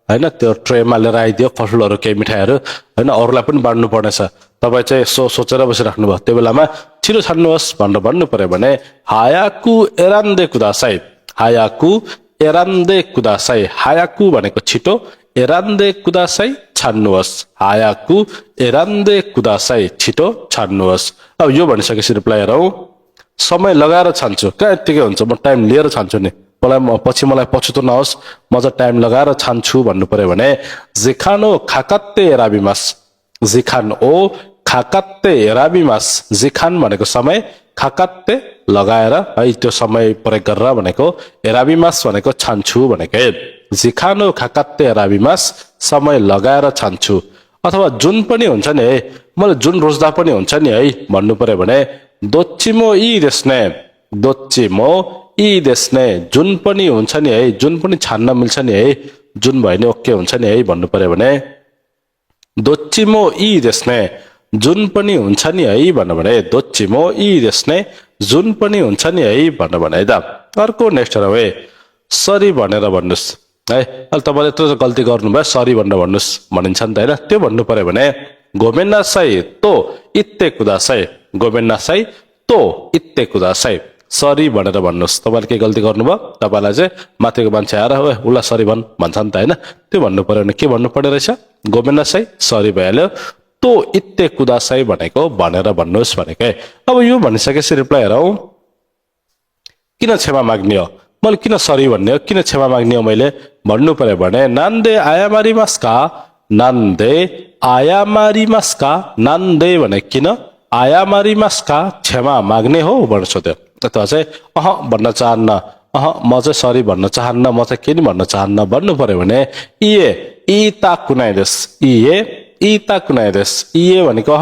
Speaker 1: हैन त्यो ट्रेमा लिएर आइदियो फलफुलहरू केही मिठाईहरू हैन अरूलाई पनि बाँड्नु पर्नेछ तपाईँ चाहिँ सोचेर बसिराख्नु भयो त्यो बेलामा छिटो छान्नुहोस् भनेर भन्नु पर्यो भने हायाकु एरान्दे कुदासाई हायाकु एरान्दे कुदासाई हायाकु भनेको छिटो एरान्दे कुदासाई छान्नुहोस् हायाकु एरान्दे कुदासाई छिटो छान्नुहोस् अब यो भनिसकेपछि रिप्लाई हेरौँ समय लगाएर छान्छु कहाँ यत्तिकै हुन्छ म टाइम लिएर छान्छु नि मलाई पछुतो नहोस् म चाहिँ टाइम लगाएर छान्छु भन्नु पर्यो भने जिखानो खाकात्ते एराबिमास जिखान ओ खाकात्ते एराबिमास जिखान भनेको समय खाकात्ते लगाएर है त्यो समय प्रयोग गरेर भनेको एराबिमास भनेको छान्छु भनेको जिखानो खाकात्ते एराबिमास समय लगाएर छान्छु अथवा जुन पनि हुन्छ नि है मैले जुन रोज्दा पनि हुन्छ नि है भन्नु पर्यो भने दोच्चिमो इ देस्ने दोच्चिमो इ देस्ने जुन पनि हुन्छ नि है जुन पनि छान्न मिल्छ नि है जुन भयो नि ओके हुन्छ नि है भन्नु पर्यो भने दोच्चिमो इ देस्ने जुन पनि हुन्छ नि है भन्नु भने दोच्चिमो इ देस्ने जुन पनि हुन्छ नि है भन्नु भने है त अर्को नेक्स्ट है सरी भनेर भन्नुस् है अहिले तपाईँले यत्रो गल्ती गर्नुभयो सरी भनेर भन्नुस् भनिन्छ नि त होइन त्यो भन्नु पर्यो भने गोमेन्नासाई तो इत्ते कुदासाई गोमेन्नासाई तो इत्ते कुदासाई सरी भनेर भन्नुस् तपाईँले के गल्ती गर्नुभयो तपाईँलाई चाहिँ माथिको मान्छे आएर उसलाई सरी भन्छ नि त होइन त्यो भन्नु पर्यो भने के भन्नु पर्ने रहेछ गोमेन्नासाई सरी भइहाल्यो तो इत्ते कुदासाई भनेको भनेर भन्नुहोस् भनेको अब यो भनिसकेपछि रिप्लाई हेरौँ किन क्षमा माग्ने हो मैले किन सरी भन्ने हो किन क्षमा माग्ने हो मैले भन्नु पर्यो भने नान्दे आयामारिमास्का नान्दे आयामारिमास्का नान्दे भने किन आयामारिमास्का क्षमा माग्ने हो भनेर सोध्यो अथवा चाहिँ भन्न चाहन्न म चाहिँ सरी भन्न चाहन्न म चाहिँ के नि भन्न चाहन्न भन्नु पर्यो भने इए इता कुनाइदेस इए इता कुनाइदेस इए भनेको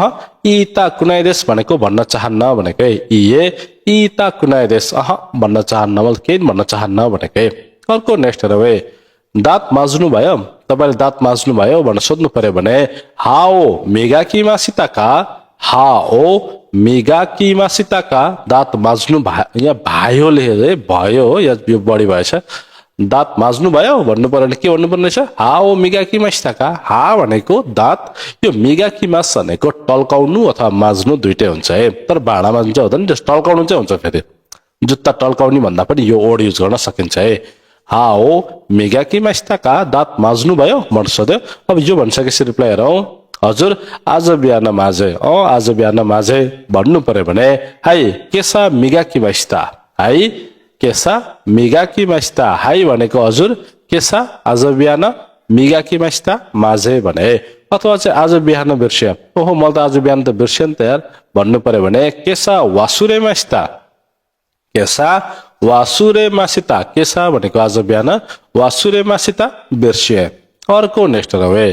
Speaker 1: इता कुनाइदेस भनेको भन्न चाहन्न भनेको इए इता कुनाइदेस भन्न चाहन्न मैले केही भन्न चाहन्न भनेको अर्को नेक्स्ट हेरौँ है दाँत माझ्नु भयो तपाईँले दाँत माझ्नु भयो भनेर सोध्नु पर्यो भने हाओ मेगाकी मासिताका हाओ मेगाकी मासिताका दाँत माझ्नु यहाँ भायो लेखे भयो हो यो बढी भएछ दाँत माझ्नु भयो भन्नु पर्यो भने के भन्नुपर्ने रहेछ हाओ मिगाकी मासिताका हा भनेको दाँत यो मिगाकी मास भनेको टल्काउनु अथवा माझ्नु दुइटै हुन्छ है तर भाँडा माझ्नु चाहिँ हुँदैन टल्काउनु चाहिँ हुन्छ फेरि जुत्ता टल्काउने भन्दा पनि यो वर्ड युज गर्न सकिन्छ है हाओ मिगाकी मासिताका दाँत माझ्नु भयो भनेर सोध्यो अब यो भनिसकेपछि रिप्लाई हेरौँ हजुर आज बिहान माझे आज बिहान माझे भन्नु पर्यो भने हाई केसा मिगाकी मासिता हाई केसा मिगाकी मासिता हाई भनेको हजुर केसा आज बिहान मिगाकी मासिता माझे भने अथवा चाहिँ आज बिहान बिर्सिया ओहो मैले त आज बिहान त बिर्सिएँ नि त यार भन्नु पर्यो भने केसा वासुरे मासिता केसा वासुरे मासिता केसा भनेको आज बिहान वासुरे मासिता बिर्सिए अर्को नेक्स्ट है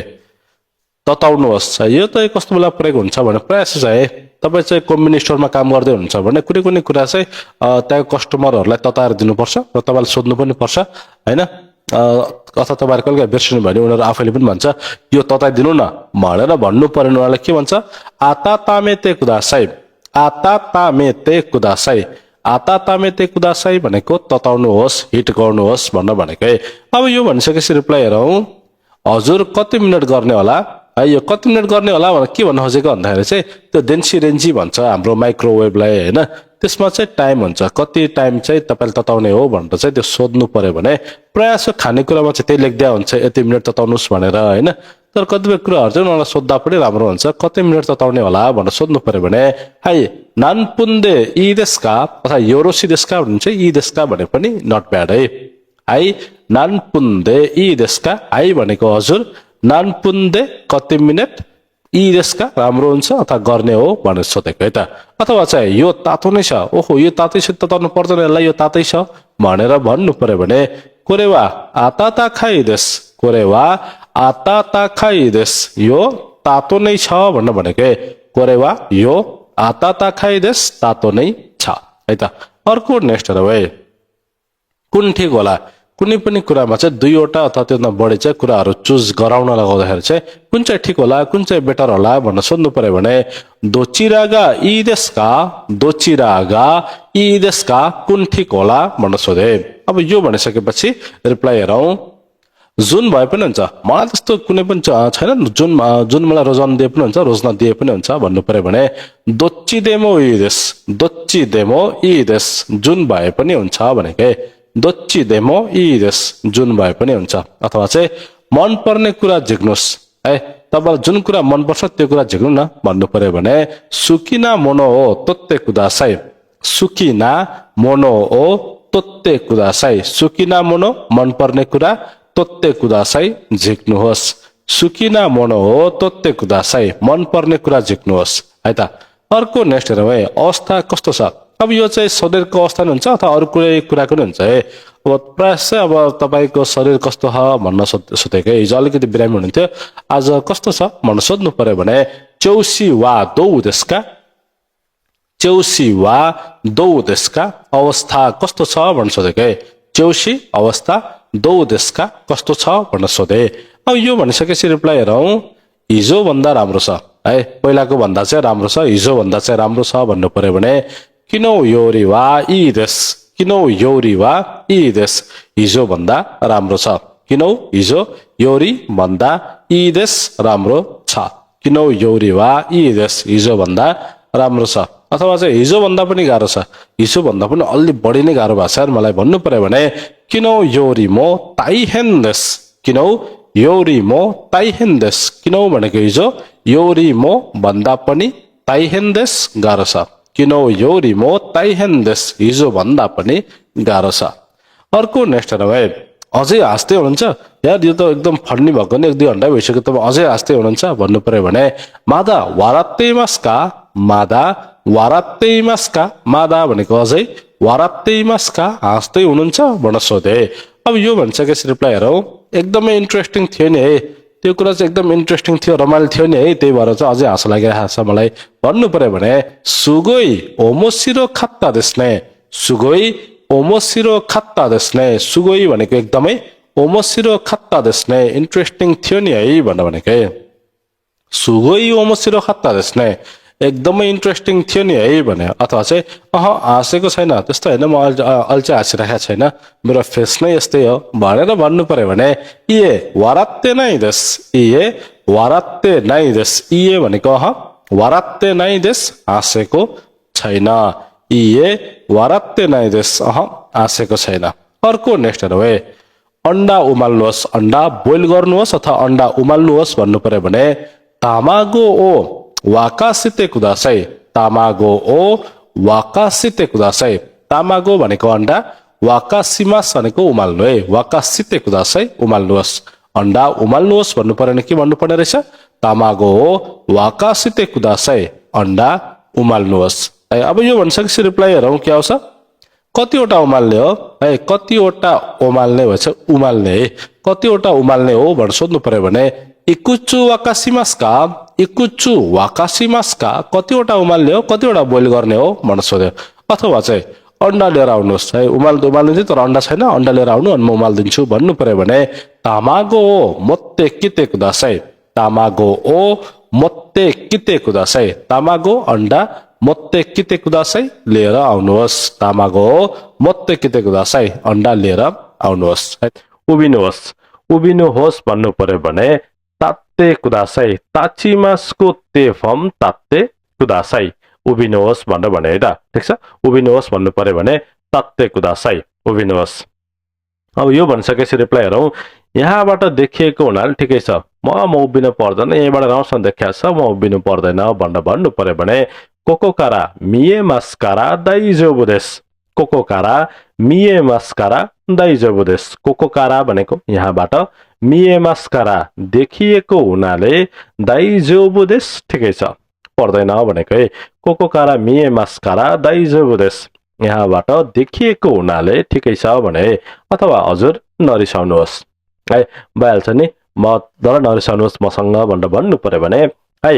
Speaker 1: तताउनुहोस् यो त कस्तो बेला प्रयोग हुन्छ भने प्रायः चाहिँ तपाईँ चाहिँ कम्बिनी स्टोरमा काम गर्दै हुनुहुन्छ भने कुनै कुनै कुरा चाहिँ त्यहाँको कस्टमरहरूलाई तताएर दिनुपर्छ र तपाईँले सोध्नु पनि पर्छ होइन अथवा तपाईँहरू कहिले बिर्सिनु भयो भने उनीहरू आफैले पनि भन्छ यो तताइदिनु न भनेर भन्नु पर्यो उनीहरूलाई के भन्छ आता तामेते कुदासाई आता तामेते कुदासाई आता तामेते कुदासाई भनेको तताउनुहोस् हिट गर्नुहोस् भनेर भनेको अब यो भनिसकेपछि रिप्लाई हेरौँ हजुर कति मिनट गर्ने होला है यो कति मिनट गर्ने होला भनेर के भन्नु खोजेको भन्दाखेरि चाहिँ त्यो डेन्सी रेन्जी भन्छ हाम्रो माइक्रोवेभलाई होइन त्यसमा चाहिँ टाइम हुन्छ कति टाइम चाहिँ तपाईँले तताउने हो भनेर चाहिँ त्यो सोध्नु पर्यो भने प्रायः जसो खानेकुरामा चाहिँ त्यही लेख्दा हुन्छ यति मिनट तताउनुहोस् भनेर होइन तर कतिपय कुराहरू चाहिँ उनीहरूलाई सोद्धा पनि राम्रो हुन्छ कति मिनट तताउने होला भनेर सोध्नु पर्यो भने हाई नानपुन्दे यी देशका अथवा योरोसी देशका भनिन्छ यी देशका भने पनि नट ब्याड है हाई नानपुन्दे यी देशका हाई भनेको हजुर नानपुन्दे कति मिनट यी देशका राम्रो हुन्छ अथवा गर्ने हो भनेर सोधेको है त अथवा चाहिँ यो तातो नै छ ओहो यो तातै छ तताउनु पर्दैन यसलाई यो तातै छ भनेर भन्नु पर्यो भने कोरेवा आताता खाइदेस कोरेवा आताता खाइदेस यो तातो नै छ भनेर भनेको कोरेवा यो आताता खाइदेस तातो नै छ है त अर्को नेक्स्ट है कुन ठिक होला कुनै पनि कुरामा चाहिँ दुईवटा अथवा त्योभन्दा बढी चाहिँ कुराहरू चुज गराउन लगाउँदाखेरि चाहिँ कुन चाहिँ ठिक होला कुन चाहिँ बेटर होला भनेर सोध्नु पर्यो भने दोचिरागा इ देशका दोचिरागा इ देशका कुन ठिक होला भनेर सोधे। अब यो भनिसकेपछि रिप्लाई हेरौँ। जुन भए पनि हुन्छ, मलाई त्यस्तो कुनै पनि छैन जुन मलाई रोजन दिए पनि हुन्छ रोजना दिए पनि हुन्छ भन्नु पर्यो भने दोच्चिदेमो इ देश दोच्चिदेमो इ देश जुन भए पनि हुन्छ भनेकै दोच्चिदेमो इ देश जुन भए पनि हुन्छ। अथवा चाहिँ मन पर्ने कुरा झिक्नुस् है, तपाईँलाई जुन कुरा मनपर्छ त्यो कुरा झिक्नु न भन्नु पर्यो भने सुकिना मोनो हो तोत्ते कुदासाई सुकिना मोनो हो तोत्ते कुदासाई सुकिना मोनो मनपर्ने कुरा तोत्ते कुदासाई झिक्नुहोस् सुकिना मोनो हो तोत्ते कुदासाई मनपर्ने कुरा झिक्नुहोस् है त। अर्को नेक्स्ट हेरौँ है, अवस्था कस्तो छ। अब यो चाहिँ शरीरको अवस्था नि हुन्छ अथवा अरू कुनै कुराको नि हुन्छ है। अब प्रायः चाहिँ अब तपाईँको शरीर कस्तो छ भन्न सोधेको है। हिजो अलिकति बिरामी हुनुहुन्थ्यो, आज कस्तो छ भनेर सोध्नु पर्यो भने चौसी वा दौ देशका चौसी वा दौ देशका अवस्था कस्तो छ भनेर सोधेको है। चौसी अवस्था दौ देशका कस्तो छ भनेर सोधे। अब यो भनिसकेपछि रिप्लाई हेरौँ। हिजो भन्दा राम्रो छ है, पहिलाको भन्दा चाहिँ राम्रो छ, हिजो भन्दा चाहिँ राम्रो छ भन्नु पर्यो भने किनौ योरी वा इ देश किनौ योरी वा इ देश हिजो भन्दा राम्रो छ किनौ हिजो योरी भन्दा इ देश राम्रो छ किनौ योरी वा इ देश हिजो भन्दा राम्रो छ। अथवा चाहिँ हिजो भन्दा पनि गाह्रो छ, हिजो भन्दा पनि अलि बढी नै गाह्रो भएको छ मलाई भन्नु पर्यो भने किनौ योरी मो ताइहेन देश किनौ योरी मो ताइहेन देश किनौ भनेको हिजो योरी मो भन्दा पनि ताइहेन देश गाह्रो छ किनौ योरी मो ताइहेन देश हिजो भन्दा पनि गाह्रो छ। अर्को नेक्स्ट हेरौँ है। अझै हाँस्दै हुनुहुन्छ यार, यो त एकदम फन्नी भएको नि 1-2 घन्टा भइसक्यो तपाईँ अझै हाँस्दै हुनुहुन्छ भन्नु पर्यो भने मादा वारात्तेमास्का मादा वारात्तेमास्का मादा भनेको अझै वारात्तेमास्का हाँस्दै हुनुहुन्छ भनेर सोधे। अब यो भनिसकेपछि रिप्लाई हेरौँ। एकदमै इन्ट्रेस्टिङ थियो नि है, त्यो कुरा चाहिँ एकदम इन्ट्रेस्टिङ थियो, रमाइलो थियो नि है, त्यही भएर चाहिँ अझै हाँसो लागिरहेको छ मलाई भन्नु पर्यो भने सुगोई ओमोसिरो खत्ता देस्ने सुगोई ओमोसिरो खत्ता देस्ने सुगोई भनेको एकदमै ओमोसिरो खत्ता देस्ने इन्ट्रेस्टिङ थियो नि है भनेकै सुगोई ओमोसिरो खत्ता देस्ने एकदमै इन्ट्रेस्टिङ थियो नि है भने। अथवा चाहिँ हाँसेको छैन त्यस्तो होइन, म अहिले चाहिँ हाँसिरहेको छैन, मेरो फेस नै यस्तै हो भनेर भन्नु पर्यो भने इए वारात्ते नै देश इए वारात्ते नै देश इए भनेको वारात्ते नै देश हाँसेको छैन इए वारात्ते नै देश हाँसेको छैन। अर्को नेक्स्ट हेरौँ है। अन्डा उमाल्नुहोस् अन्डा बोइल गर्नुहोस् अथवा अन्डा उमाल्नुहोस् भन्नु पर्यो भने तामागो ओ वाकासिते कुदासाई तामागो ओ वाकासिते कुदासाई तामागो भनेको अन्डा वाकासिमास भनेको उमाल्नु है वाकासिते कुदासाई उमाल्नुहोस् अन्डा उमाल्नुहोस् भन्नु पर्यो भने के भन्नुपर्ने रहेछ तामागो ओ वाकासिते कुदासाई अन्डा उमाल्नुहोस् है। अब यो भनिसकेपछि रिप्लाई हेरौँ के आउँछ। कतिवटा उमाल्ने हो है कतिवटा उमाल्ने भएछ उमाल्ने है कतिवटा उमाल्ने हो भनेर सोध्नु पर्यो भने इकुच्चु वाकासिमास्का इकुच्चु वाकासिमास्का कतिवटा उमाल्ने हो कतिवटा बोइल गर्ने हो भनेर सोध्यो। अथवा चाहिँ अन्डा लिएर आउनुहोस् है उमाल्नु तर अन्डा छैन अन्डा लिएर आउनु अनि म उमालिदिन्छु भन्नु पर्यो भने तामागो ओ मोत्ते किते कुदासाई तामागो ओ मोत्ते किते कुदासाई तामागो अन्डा मोत्ते किते कुदासाई लिएर आउनुहोस् तामागो मोत्ते किते कुदासाई अन्डा लिएर आउनुहोस्। उभिनुहोस् उभिनुहोस् भन्नु पर्यो भने तात्ते कुदासाई ताचिमासको तेफम तात्ते कुदासाई उभिनुहोस् भनेर भने है त ठिक छ। उभिनुहोस् भन्नु पर्यो भने तात्ते कुदासाई उभिनुहोस्। अब यो भनिसकेपछि रिप्लाई हेरौँ। यहाँबाट देखिएको हुनाले ठिकै छ म उभिनु पर्दैन यहीँबाट राम्रोसँग देखिएको छ म उभिनु पर्दैन भनेर भन्नु पर्यो भने कोकोकारा मिए मास्कारा दाइजोबु देस कोकोकारा मिए मास्कारा दाइजोबु देस कोकोकारा भनेको यहाँबाट मिए मास्कारा देखिएको हुनाले दाइजोबु देस ठिकै छ पर्दैन भनेको है कोकोकारा मिए मास्कारा दाइजोबु देस यहाँबाट देखिएको हुनाले ठिकै छ भने अथवा हजुर नरिसाउनुहोस् है भइहाल्छ नि म दर नरिसाउनुहोस् मसँग भनेर भन्नु पर्यो भने है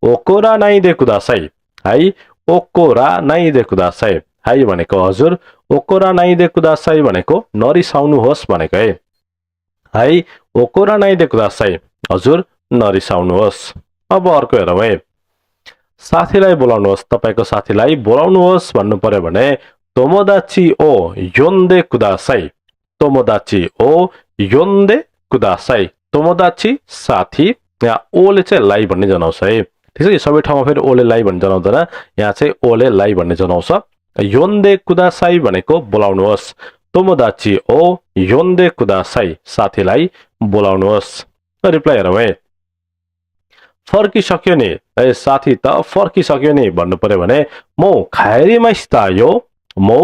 Speaker 1: ओकोरा नाइ दे कुदासाई है ओकोरा नाइ दे कुदासाई हाई भनेको हजुर ओकोरा नाइदे कुदासाई भनेको नरिसाउनुहोस् भनेको है हाई ओकोरा नाइदे कुदासाई हजुर नरिसाउनुहोस् अब अर्को हेरौँ है साथीलाई बोलाउनुहोस् तपाईको साथीलाई बोलाउनुहोस् भन्नु पर्यो भने तोमोदाची ओ योन्दे कुदासाई तोमोदाची ओ योन्दे कुदासाई तोमोदाची साथी यहाँ ओले चाहिँ लाई भन्ने जनाउँछ है ठिक छ सबै ठाउँमा फेरि ओले लाई भन्ने जनाउँदैन यहाँ चाहिँ ओले लाई भन्ने जनाउँछ योन्दे कुदासाई भनेको बोलाउनुहोस् तोमोदाची ओ योन्दे कुदासाई साथीलाई बोलाउनुहोस् रिप्लाई हेरौँ है फर्किसक्यो नि ए साथी त फर्किसक्यो नि भन्नु पर्यो भने मौ खाएरी मासितायो मौ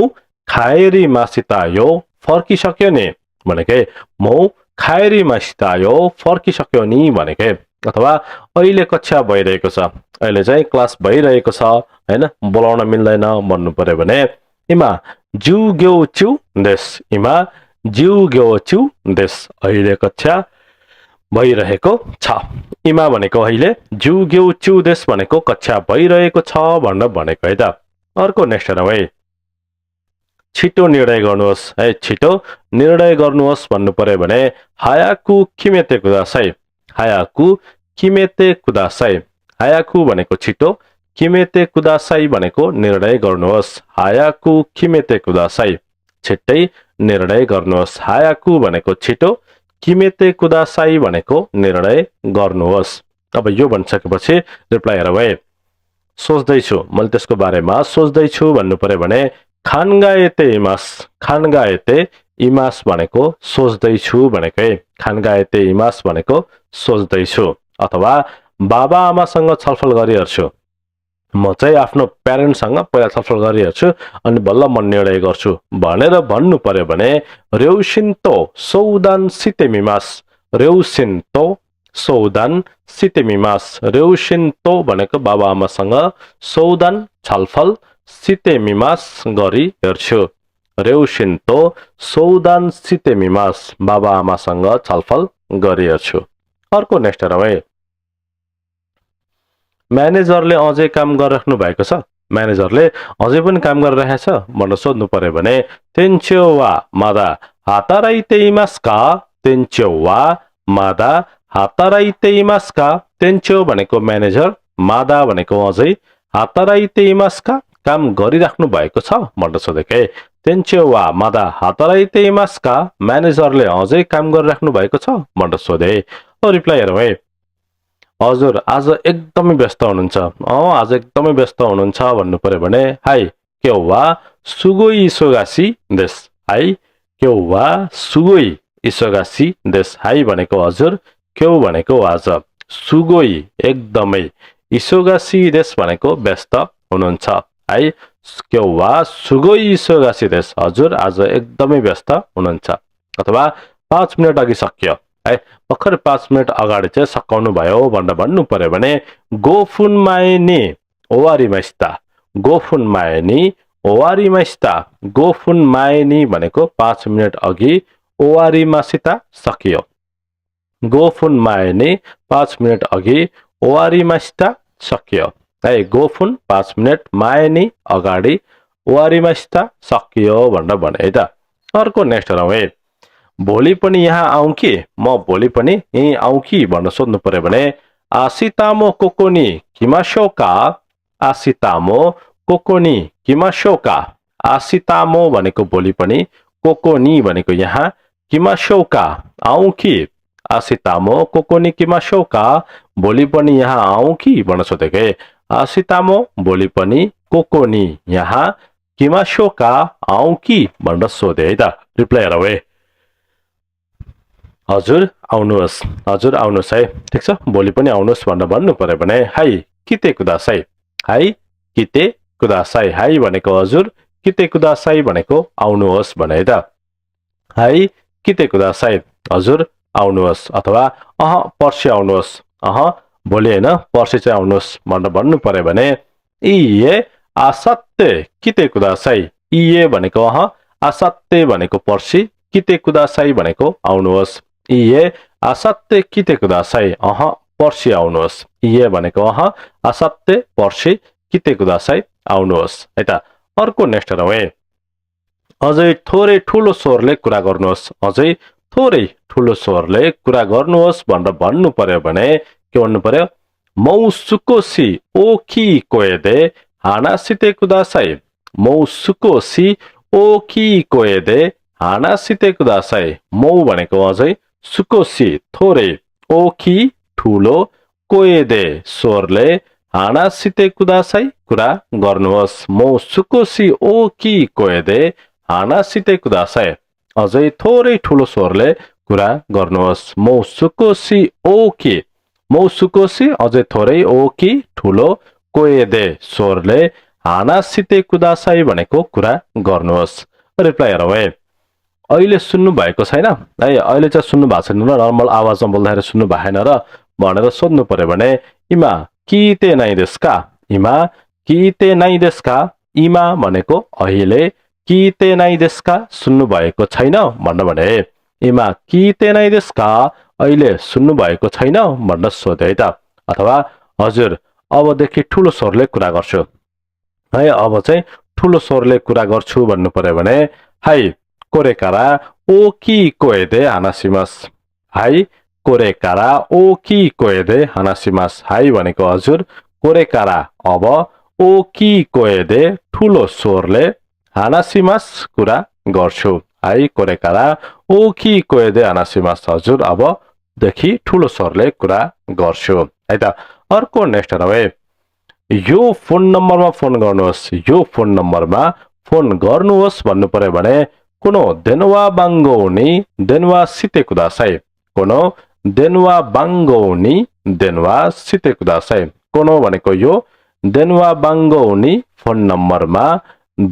Speaker 1: खाएरी मासितायो फर्किसक्यो नि भनेकै मौ खाएरी मासितायो फर्किसक्यो नि भनेकै अथवा अहिले कक्षा भइरहेको छ अहिले चाहिँ क्लास भइरहेको छ हैन बोलाउन मिल्दैन भन्नु पर्यो भने इमा जु ग्यो छु देश इमा जु ग्यो छु देश अहिले कक्षा भइरहेको छ इमा भनेको अहिले जु ग्यो छु देश भनेको कक्षा भइरहेको छ भनेको है त अर्को नेक्स्ट हेरौँ है छिटो निर्णय गर्नुहोस् है छिटो निर्णय गर्नुहोस् भन्नु पर्यो भने हायाकु किमेते कुदासाई हायाकु किमेते कुदासाई हायाकु भनेको छिटो किमेते कुदासाई भनेको निर्णय गर्नुहोस् हायाकु किमेते कुदासाई छिट्टै निर्णय गर्नुहोस् हायाकु भनेको छिटो किमेते कुदासाई भनेको निर्णय गर्नुहोस् अब यो भनिसकेपछि रिप्लाई हेरौँ है सोच्दैछु मैले त्यसको बारेमा सोच्दैछु भन्नु पर्यो भने खानगाएते इमास भनेको सोच्दैछु भनेको है खानगाएते इमास भनेको सोच्दैछु अथवा बाबा आमासँग छलफल गरिहेर्छु म चाहिँ आफ्नो प्यारेन्टसँग पहिला छलफल गरिहेर्छु अनि बल्ल म निर्णय गर्छु भनेर भन्नु पर्यो भने रेउसिन्तो सौदान सितेमिमास रेउसिन्तो सौदान सितेमिमास रेउसिन्तो भनेको बाबा आमासँग सौदान छलफल सितेमिमास गरी हेर्छु रेउसिन्तो सौदान सितेमिमास बाबा आमासँग छलफल गरी हेर्छु अर्को नेक्स्ट हेरौँ है म्यानेजरले अझै काम गरिराख्नु भएको छ म्यानेजरले अझै पनि काम गरिरहेको छ भनेर सोध्नु पर्यो भने तेन्च्यो वा मादा हाताराइते इमास्का तेन्च्यो वा मादा हाताराइते इमास्का तेन्च्यो भनेको म्यानेजर मादा भनेको अझै हाताराइते इमास्का काम गरिराख्नु भएको छ भनेर सोधेकै तेन्च्यो वा मादा हाताराइते इमास्का म्यानेजरले अझै काम गरिराख्नु भएको छ भनेर सोधे रिप्लाई हेरौँ है हजुर आज एकदमै व्यस्त हुनुहुन्छ आज एकदमै व्यस्त हुनुहुन्छ भन्नु पर्यो भने हाई क्यौवा सुगोई इसोगासी देश हाई क्यौवा सुगोई इसोगासी देश हाई भनेको हजुर क्यौ भनेको आज सुगोई एकदमै इसोगासी देश भनेको व्यस्त हुनुहुन्छ है क्यौवा सुगोई इसोगासी देश हजुर आज एकदमै व्यस्त हुनुहुन्छ अथवा 5 मिनेट अघि सकियो है भर्खर 5 मिनेट अगाडि चाहिँ सकाउनु भयो भनेर भन्नु पर्यो भने गोफुन माइनी ओवारी माइस्ता गोफुन माइनी ओवारी माइस्ता गोफुन माइनी भनेको 5 मिनेट अघि ओवारी मासिता सकियो गोफुन माइनी 5 मिनेट अघि ओवारी मासिता सकियो है गोफुन 5 मिनेट माइनी अगाडि ओवारी मासिता सकियो भनेर भने है त अर्को नेक्स्ट हेरौँ है भोलि पनि यहाँ आउँ कि म भोलि पनि यहीँ आउँ कि भनेर सोध्नु पर्यो भने आसितामो कोकोनी किमाशोका आसितामो कोकोनी किमाशोका आसितामो भनेको भोलि पनि कोकोनी भनेको यहाँ किमाशोका आउँ कि आसितामो कोकोनी किमाशोका भोलि पनि यहाँ आउँ कि भनेर सोधेकै आसितामो भोलि पनि कोकोनी यहाँ किमाशोका आउँ कि भनेर सोधे है त रिप्लाई हेरौँ है हजुर आउनुहोस् है ठिक छ भोलि पनि आउनुहोस् भनेर भन्नु पर्यो भने हाई किते कुदासाई हाई किते कुदासाई हाई भनेको हजुर किते कुदासाई भनेको आउनुहोस् भने त हाई किते कुदासाई हजुर आउनुहोस् अथवा पर्सि आउनुहोस् भोलि हैन पर्सि चाहिँ आउनुहोस् भनेर भन्नु पर्यो भने इए आसत्ते किते कुदासाई इए भनेको आसत्ते भनेको पर्सि किते कुदासाई भनेको आउनुहोस् इए आसत्ते किते कुदासाई पर्सि आउनुहोस् इए भनेको आसत्ते पर्सि किते कुदासाई आउनुहोस् है त अर्को नेक्स्ट हेरौँ है अझै थोरै ठुलो स्वरले कुरा गर्नुहोस् अझै थोरै ठुलो स्वरले कुरा गर्नुहोस् भनेर भन्नु पर्यो भने के भन्नु पर्यो मौसुकोसी ओकी कोएदे हानासिते कुदासाई मौसुकोसी ओकी कोएदे हानासिते कुदासाई मौ भनेको अझै सुकोसी थोरै ओकी ठुलो कोएदे स्वरले हानासिते कुदासाई कुरा गर्नुहोस् मौसुकोसी ओकी कोएदे हानासिते कुदासाई अझै थोरै ठुलो स्वरले कुरा गर्नुहोस् मौसुकोसी ओकी मौसुकोसी अझै थोरै ओकी ठुलो कोएदे स्वरले हानासिते कुदासाई भनेको कुरा गर्नुहोस् रिप्लाई हेरौँ है अहिले सुन्नु भएको छैन है अहिले चाहिँ सुन्नु भएको छैन र नर्मल आवाजमा बोल्दाखेरि सुन्नु भएन र भनेर सोध्नु पर्यो भने इमा किते नाइ देस्का इमा किते नाइ देस्का इमा भनेको अहिले किते नाइ देस्का सुन्नु भएको छैन भन्न भने इमा किते नाइ देस्का अहिले सुन्नु भएको छैन भनेर सोधे है त अथवा हजुर अबदेखि ठुलो स्वरले कुरा गर्छु है अब चाहिँ ठुलो स्वरले कुरा गर्छु भन्नु पर्यो भने हाई कोरेकारा ओकी कोएदे हानासिमास हाई कोरेकारा ओकी कोएदे हानासिमास हाई भनेको हजुर कोरेकारा अब ओकी कोएदे ठुलो स्वरले हानासिमास कुरा गर्छु हाई कोरेकारा ओकी कोएदे हानासिमास हजुर अब देखि ठुलो स्वरले कुरा गर्छु है त अर्को नेक्स्ट हेरौँ है यो फोन नम्बरमा फोन गर्नुहोस् यो फोन नम्बरमा फोन गर्नुहोस् भन्नु पर्यो भने कोनो देनवा बाङ्गौनी देनवा सिते कुदासाई कोनो देनवा बाङ्गौनी देनवा सिते कुदासाई कोनो भनेको यो देनवा बाङ्गौनी फोन नम्बरमा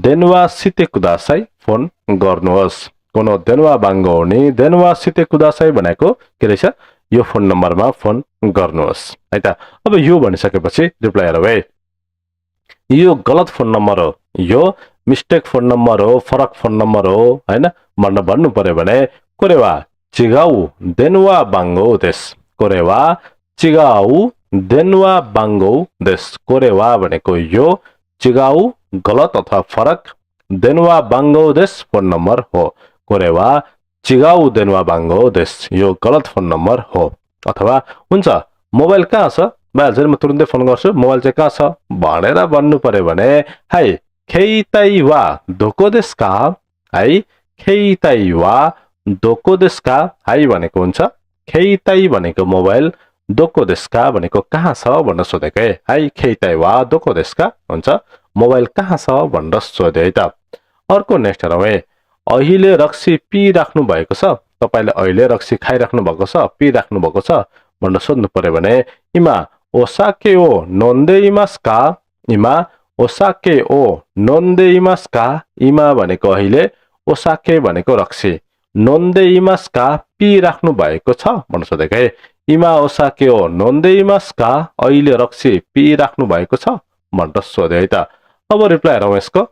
Speaker 1: देनवा सिते कुदासाई फोन गर्नुहोस् कोनो देनवा बाङ्गौनी देनवा सिते कुदासाई भनेको के रहेछ यो फोन नम्बरमा फोन गर्नुहोस् है त अब यो भनिसकेपछि रिप्लाई हेरौँ है यो गलत फोन नम्बर हो यो मिस्टेक फोन नम्बर हो फरक फोन नम्बर हो हैन भन्नु पर्यो भने कोरेवा चिगाउ देनवा बाङ्गो देश कोरेवा चिगाउ देनवा बाङ्गो देश कोरेवा भनेको यो चिगाउ गलत अथवा फरक देनवा बाङ्गो देश फोन नम्बर हो कोरेवा चिगाउ देनवा बाङ्गो देश यो गलत फोन नम्बर हो अथवा हुन्छ मोबाइल कहाँ छ भाइहरु म तुरुन्तै फोन गर्छु मोबाइल चाहिँ कहाँ छ भनेर भन्नु पर्यो भने हाई खेइताई वा दोको देस्का हाई खेइताई वा दोको देस्का हाई भनेको हुन्छ खेइताई भनेको मोबाइल दोको देस्का भनेको कहाँ छ भनेर सोधेको है हाई खेइताई वा दोको देस्का हुन्छ मोबाइल कहाँ छ भनेर सोधे है त अर्को नेक्स्ट हेरौँ है अहिले रक्सी पिराख्नु भएको छ तपाईले अहिले रक्सी खाइराख्नु भएको छ पिराख्नु भएको छ भनेर सोध्नु पर्यो भने इमा ओसाके ओ नोन्दे इमास्का इमा ओसाके ओ नोन्दे इमास्का इमा भनेको अहिले ओसाके भनेको रक्सी नोन्दे इमास्का पिराख्नु भएको छ भनेर सोधेको है इमा ओसाके ओ नोन्दे इमास्का अहिले रक्सी पिराख्नु भएको छ भनेर सोधे है त अब रिप्लाई हेरौँ यसको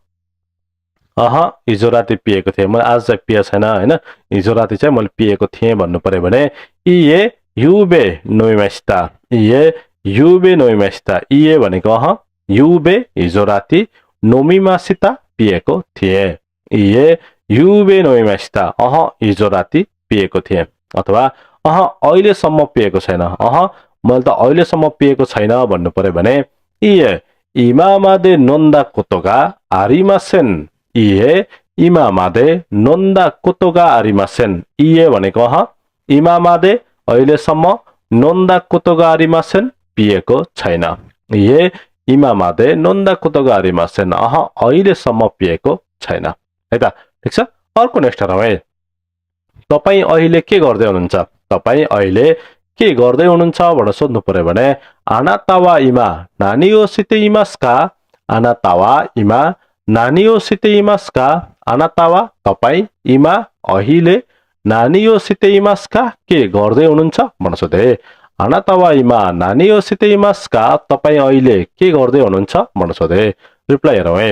Speaker 1: हिजो राति पिएको थिएँ मैले आज चाहिँ पिए छैन हैन हिजो राति चाहिँ मैले पिएको थिएँ भन्नु पर्यो भने इए युबे नोइमास्ता इए युबे नोइमास्ता इए भनेको युबे हिजो राति नोमिमासिता पिएको थिएँ इए युबे नोइमास्ता हिजो राति पिएको थिएँ अथवा अहिलेसम्म पिएको छैन मैले त अहिलेसम्म पिएको छैन भन्नु पर्यो भने इए इमामादे नोन्दा कोतोगा आरिमासेन इए इमामादे नोन्दा कोतोगा आरिमासेन इए भनेको इमामादे अहिलेसम्म नोन्दा कोतोगा आरिमासेन पिएको छैन इए इमामादे नोन्दा कोतोगा आरिमासेन अहिलेसम्म पिएको छैन है त ठीक छ अर्को नेक्स्ट हेरौँ है तपाई अहिले के गर्दै हुनुहुन्छ तपाई अहिले के गर्दै हुनुहुन्छ भनेर सोध्नु पर्यो भने आनातावा इमा नानीओसिते इमास्का आनातावा इमा नानीओसिते इमास्का आनातावा तपाई इमा अहिले नानीओसिते इमास्का के गर्दै हुनुहुन्छ भनेर सोधे आनातावा इमा नानीओसिते इमास्का तपाई अहिले के गर्दै हुनुहुन्छ भनेर सोधे रिप्लाई हेरौँ है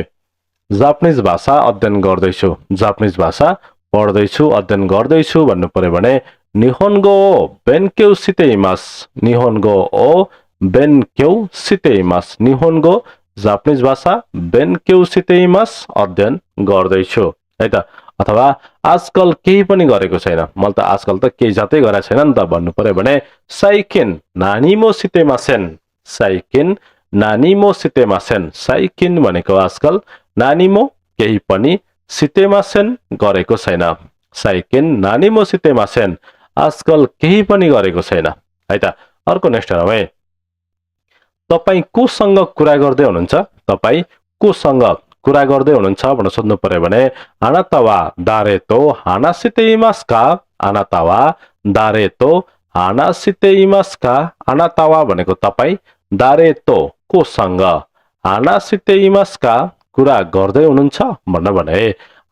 Speaker 1: जापानिज भाषा अध्ययन गर्दैछु जापानिज भाषा पढ्दैछु अध्ययन गर्दैछु भन्नु पर्यो भने निहोन्गो ओ बेनक्यौ सिते इमास निहोन्गो ओ बेनक्यौ सिते इमास निहोन्गो जापानिज भाषा बेनक्यु सितेइमास अध्ययन गर्दैछु है त अथवा आजकल केही पनि गरेको छैन मैले त आजकल त केही जातै गरेको छैन नि त भन्नु पर्यो भने साइकिन नानीमो सितेमासेन साइकिन नानीमो सितेमासेन साइकिन भनेको आजकल नानीमो केही पनि सितेमासेन गरेको छैन साइकिन नानीमो सितेमासेन आजकल केही पनि गरेको छैन है त अर्को नेक्स्ट हेरौँ है तपाई कोसँग कुरा गर्दै हुनुहुन्छ तपाई कोसँग कुरा गर्दै हुनुहुन्छ भनेर सोध्नु पर्यो भने आनातावा दारेतो हानासितेइमास्का आनातावा दारेतो हानासितेइमास्का आनातावा भनेको तपाई दारेतो कोसँग हानासितेइमास्का कुरा गर्दै हुनुहुन्छ भनेर भने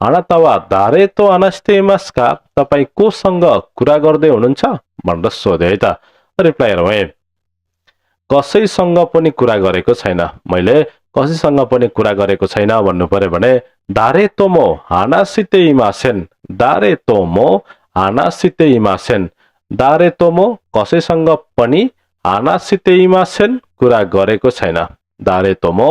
Speaker 1: आनातावा दारेतो हानासितेइमास्का तपाई कोसँग कुरा गर्दै हुनुहुन्छ भनेर सोधे है त रिप्लाई हेरौँ है कसैसँग पनि कुरा गरेको छैन मैले कसैसँग पनि कुरा गरेको छैन भन्नु पर्यो भने दारेतोमो हानासितेइमासेन दारेतोमो हानासितेइमासेन दारेतोमो कसैसँग पनि हानासितेइमासेन कुरा गरेको छैन दारेतोमो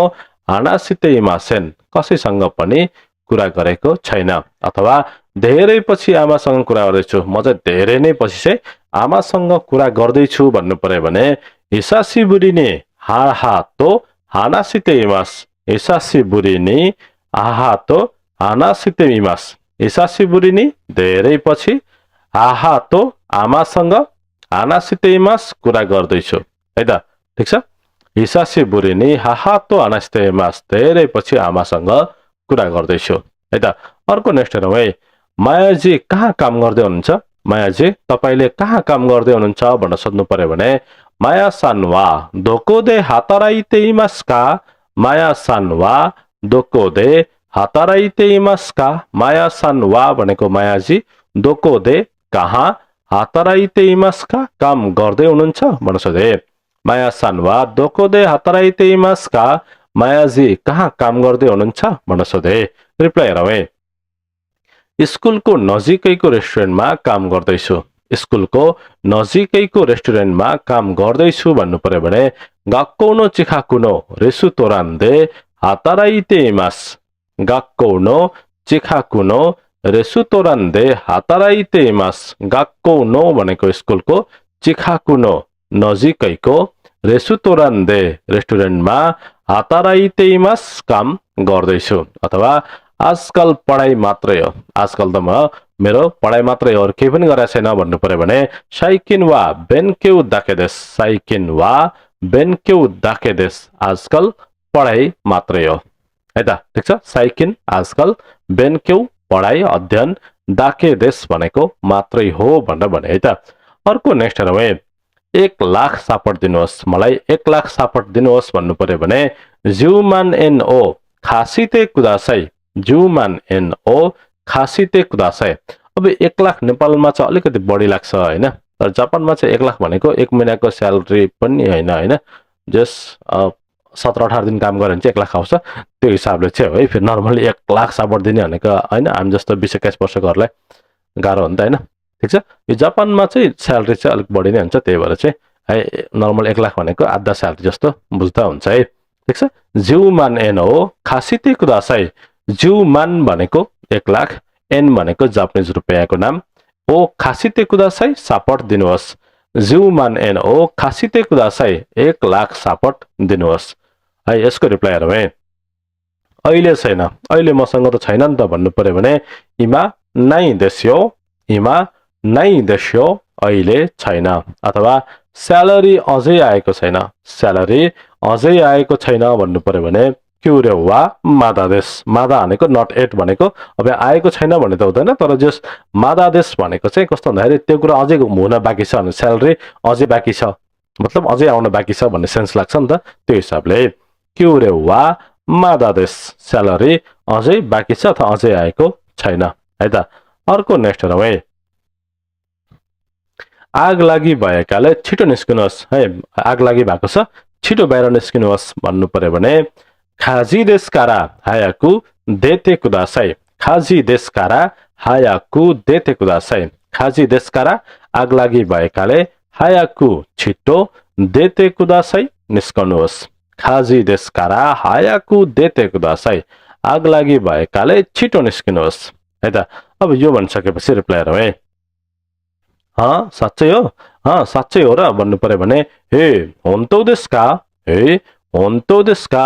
Speaker 1: हानासितेइमासेन कसैसँग पनि कुरा गरेको छैन अथवा धेरै पछि आमासँग कुरा गर्दैछु म चाहिँ धेरै नै पछि चाहिँ आमासँग कुरा गर्दैछु भन्नु पर्यो भने हिसासिबुरी नि हाहातो हानासितेइमास हिसासिबुरी नि हाहातो हानासितेइमास हिसासिबुरी नि धेरै पछि हाहातो आमासँग हानासितेइमास कुरा गर्दैछु है त ठीक छ हिसासिबुरी नि हाहातो हानासितेइमास धेरै पछि आमासँग कुरा गर्दैछु है त अर्को नेक्स्ट हेरौँ है मायाजी कहाँ काम गर्दै हुनुहुन्छ मायाजी तपाईले कहाँ काम गर्दै हुनुहुन्छ भनेर सोध्नु पर्यो भने माया सानवा दोकोदे हाताराइतेइमास्का माया सानवा दोकोदे हाताराइतेइमास्का माया सानवा भनेको मायाजी दोकोदे कहाँ हाताराइतेइमास्का काम गर्दै हुनुहुन्छ भनेर सोधे माया सानवा दोकोदे हाताराइतेइमास्का मायाजी कहाँ काम गर्दै हुनुहुन्छ भनेर सोधे रिप्लाई हेरौँ है स्कुलको नजिकैको रेस्टुरेन्टमा काम गर्दैछु स्कुलको नजिकैको रेस्टुरेन्टमा काम गर्दैछु भन्नु पर्यो भने गाक्कौनो चिखाकुनो रेसुतोरान्दे हाताराइतेइमास गाक्कौनो चिखाकुनो रेसुतोरान्दे हाताराइतेइमास गाक्कौनो भनेको स्कुलको चिखाकुनो नजिकैको रेसुतोरान्दे रेस्टुरेन्टमा हाताराइतेइमास काम गर्दैछु अथवा आजकल पढाइ मात्रै हो आजकल त म मेरो पढाइ मात्रै हो केही पनि गरेको छैन भन्नु पर्यो भने साइकिन वा बेनक्यु दाकेदेस साइकिन वा बेनक्यु दाकेदेस आजकल पढाइ मात्रै हो है त ठीक छ साइकिन आजकल बेनक्यु पढाइ अध्ययन दाकेदेस भनेको मात्रै हो भनेर भने है त अर्को नेक्स्ट हेरौँ है 1 लाख सापट दिनुहोस् मलाई 1 लाख सापट दिनुहोस् भन्नु पर्यो भने ज्युमान एन ओ खासिते कुदासाई ज्युमान एन ओ खासिते कुदासाई अब 1 लाख नेपालमा चाहिँ अलिकति बढी लाग्छ हैन तर जापानमा चाहिँ 1 लाख भनेको 1 महिनाको स्यालेरी पनि हैन हैन जस 17-18 दिन काम गरे भने चाहिँ 1 लाख आउँछ त्यो हिसाबले चाहिँ है फेरि नर्मली 1 लाख सापट दिने भनेको हैन हामी जस्तो 20-21 वर्षकोहरुलाई गाह्रो हुन्छ हैन ठीक छ यो जापानमा चाहिँ स्यालेरी चाहिँ अलिक बढी नै हुन्छ त्यही भएर चाहिँ है नर्मल 1 लाख भनेको आधा स्यालेरी जस्तो बुझ्दा हुन्छ है ठीक छ ज्युमान एन हो खासिते कुदासाई ज्युमान भनेको 1 लाख एन भनेको जापानिज रुपैयाँको नाम ओ खासिते कुदासाई सापट दिनुहोस् ज्युमान एन ओ खासिते कुदासाई 1 लाख सापट दिनुहोस् है यसको रिप्लाई हेरौँ है अहिले छैन अहिले मसँग त छैन नि त भन्नु पर्यो भने इमा नाइ देस्यो इमा नाइ देस्यो अहिले छैन अथवा स्यालेरी अझै आएको छैन स्यालेरी अझै आएको छैन भन्नु पर्यो भने क्युरे वा मादादेश मादा भनेको नट एट भनेको अब आएको छैन भन्ने त हुँदैन तर जस मादादेश भनेको चाहिँ कस्तो भन्दाखेरि त्यो कुरा अझै हुन बाँकी छ भने स्यालेरी अझै बाँकी छ मतलब अझै आउन बाँकी छ भन्ने सेन्स लाग्छ नि त त्यो हिसाबले क्युरे वा मादादेश स्यालेरी अझै बाँकी छ अथवा अझै आएको छैन है त अर्को नेक्स्ट हेरौँ है आग लागि भएकाले छिटो निस्किनुहोस् है आग लागि भएको छ छिटो बाहिर निस्किनुहोस् भन्नु पर्यो भने खाजी देशकारा हायाकु देते कुदासाई खाजी देशकारा हायाकु देते कुदासाई खाजी देशकारा आग लागि भएकाले हायाकु छिटो देते कुदासाई निस्कनुहोस् खाजी देस्कारा हायाकु देते कुदासाई आग लागि भएकाले छिटो निस्किनुहोस् है त। अब यो भनिसकेपछि रिप्लाई गरौँ है। साँच्चै हो साँच्चै हो र भन्नु पर्यो भने हे होन्तो देस्का हे होन्तो देस्का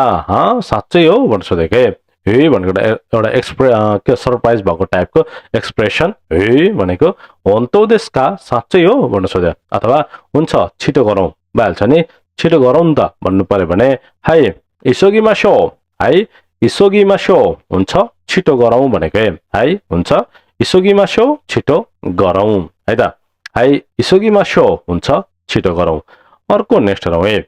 Speaker 1: साँच्चै हो भनेर सोधेको है। हे भनेको एउटा सरप्राइज भएको टाइपको एक्सप्रेसन हे भनेको होन्तो देस्का साँच्चै हो भनेर सोध्यो। अथवा हुन्छ छिटो गरौँ भइहाल्छ नि, छिटो गरौँ नि त भन्नु पर्यो भने हाई इसोगिमाशो है इसोगिमाशो हुन्छ छिटो गरौँ भनेको है। हाई हुन्छ इसोगिमाशो छिटो गरौँ है त। हाई इसोगिमाशो हुन्छ छिटो गरौँ। अर्को नेक्स्ट गरौँ है।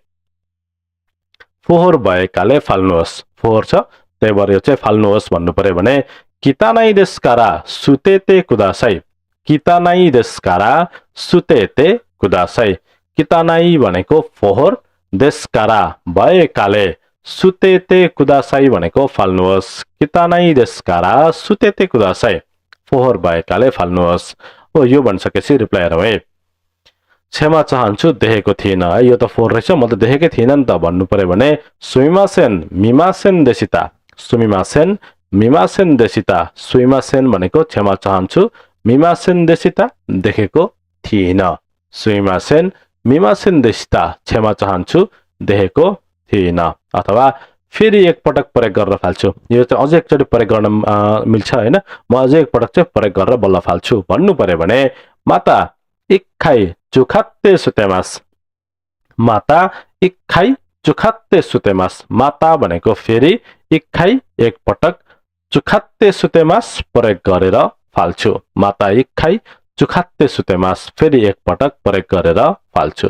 Speaker 1: फोहोर भएकाले फाल्नुहोस्, फोहोर छ त्यही भएर यो चाहिँ फाल्नुहोस् भन्नु पर्यो भने कितानाई देस्कारा सुतेते कुदासाई कितानाई देस्कारा सुतेते कुदासाई। कितानाई भनेको फोहोर, देस्कारा भएकाले, सुतेते कुदासाई भनेको फाल्नुहोस्। कितानाई देस्कारा सुतेते कुदासाई फोहोर भएकाले फाल्नुहोस्। हो यो भनिसकेपछि रिप्लाई गरौँ है। क्षमा चाहन्छु देखेको थिइनँ है, यो त फोहोर रहेछ म त देखेकै थिइनँ नि त भन्नु पर्यो भने सुइमासेन मिमासेन देशिता सुमिमासेन मिमासेन देशिता। सुइमासेन भनेको क्षमा चाहन्छु, मिमासेन देशिता देखेको थिइनँ। सुइमासेन मिमासेन देशिता क्षमा चाहन्छु देखेको थिइनँ। अथवा फेरि एकपटक प्रयोग गरेर फाल्छु, यो चाहिँ अझै एकचोटि प्रयोग गर्न मिल्छ होइन, म अझै एकपटक चाहिँ प्रयोग गरेर बल्ल फाल्छु भन्नु पर्यो भने माता इक्खाई चुखात्ते सुतेमास माता इक्खाई चुखात्ते सुतेमास। माता भनेको फेरि, इक्खाई एकपटक, चुखात्ते सुतेमास प्रयोग गरेर फाल्छु। माता इक्खाई चुखात्ते सुतेमास फेरि एकपटक प्रयोग गरेर फाल्छु।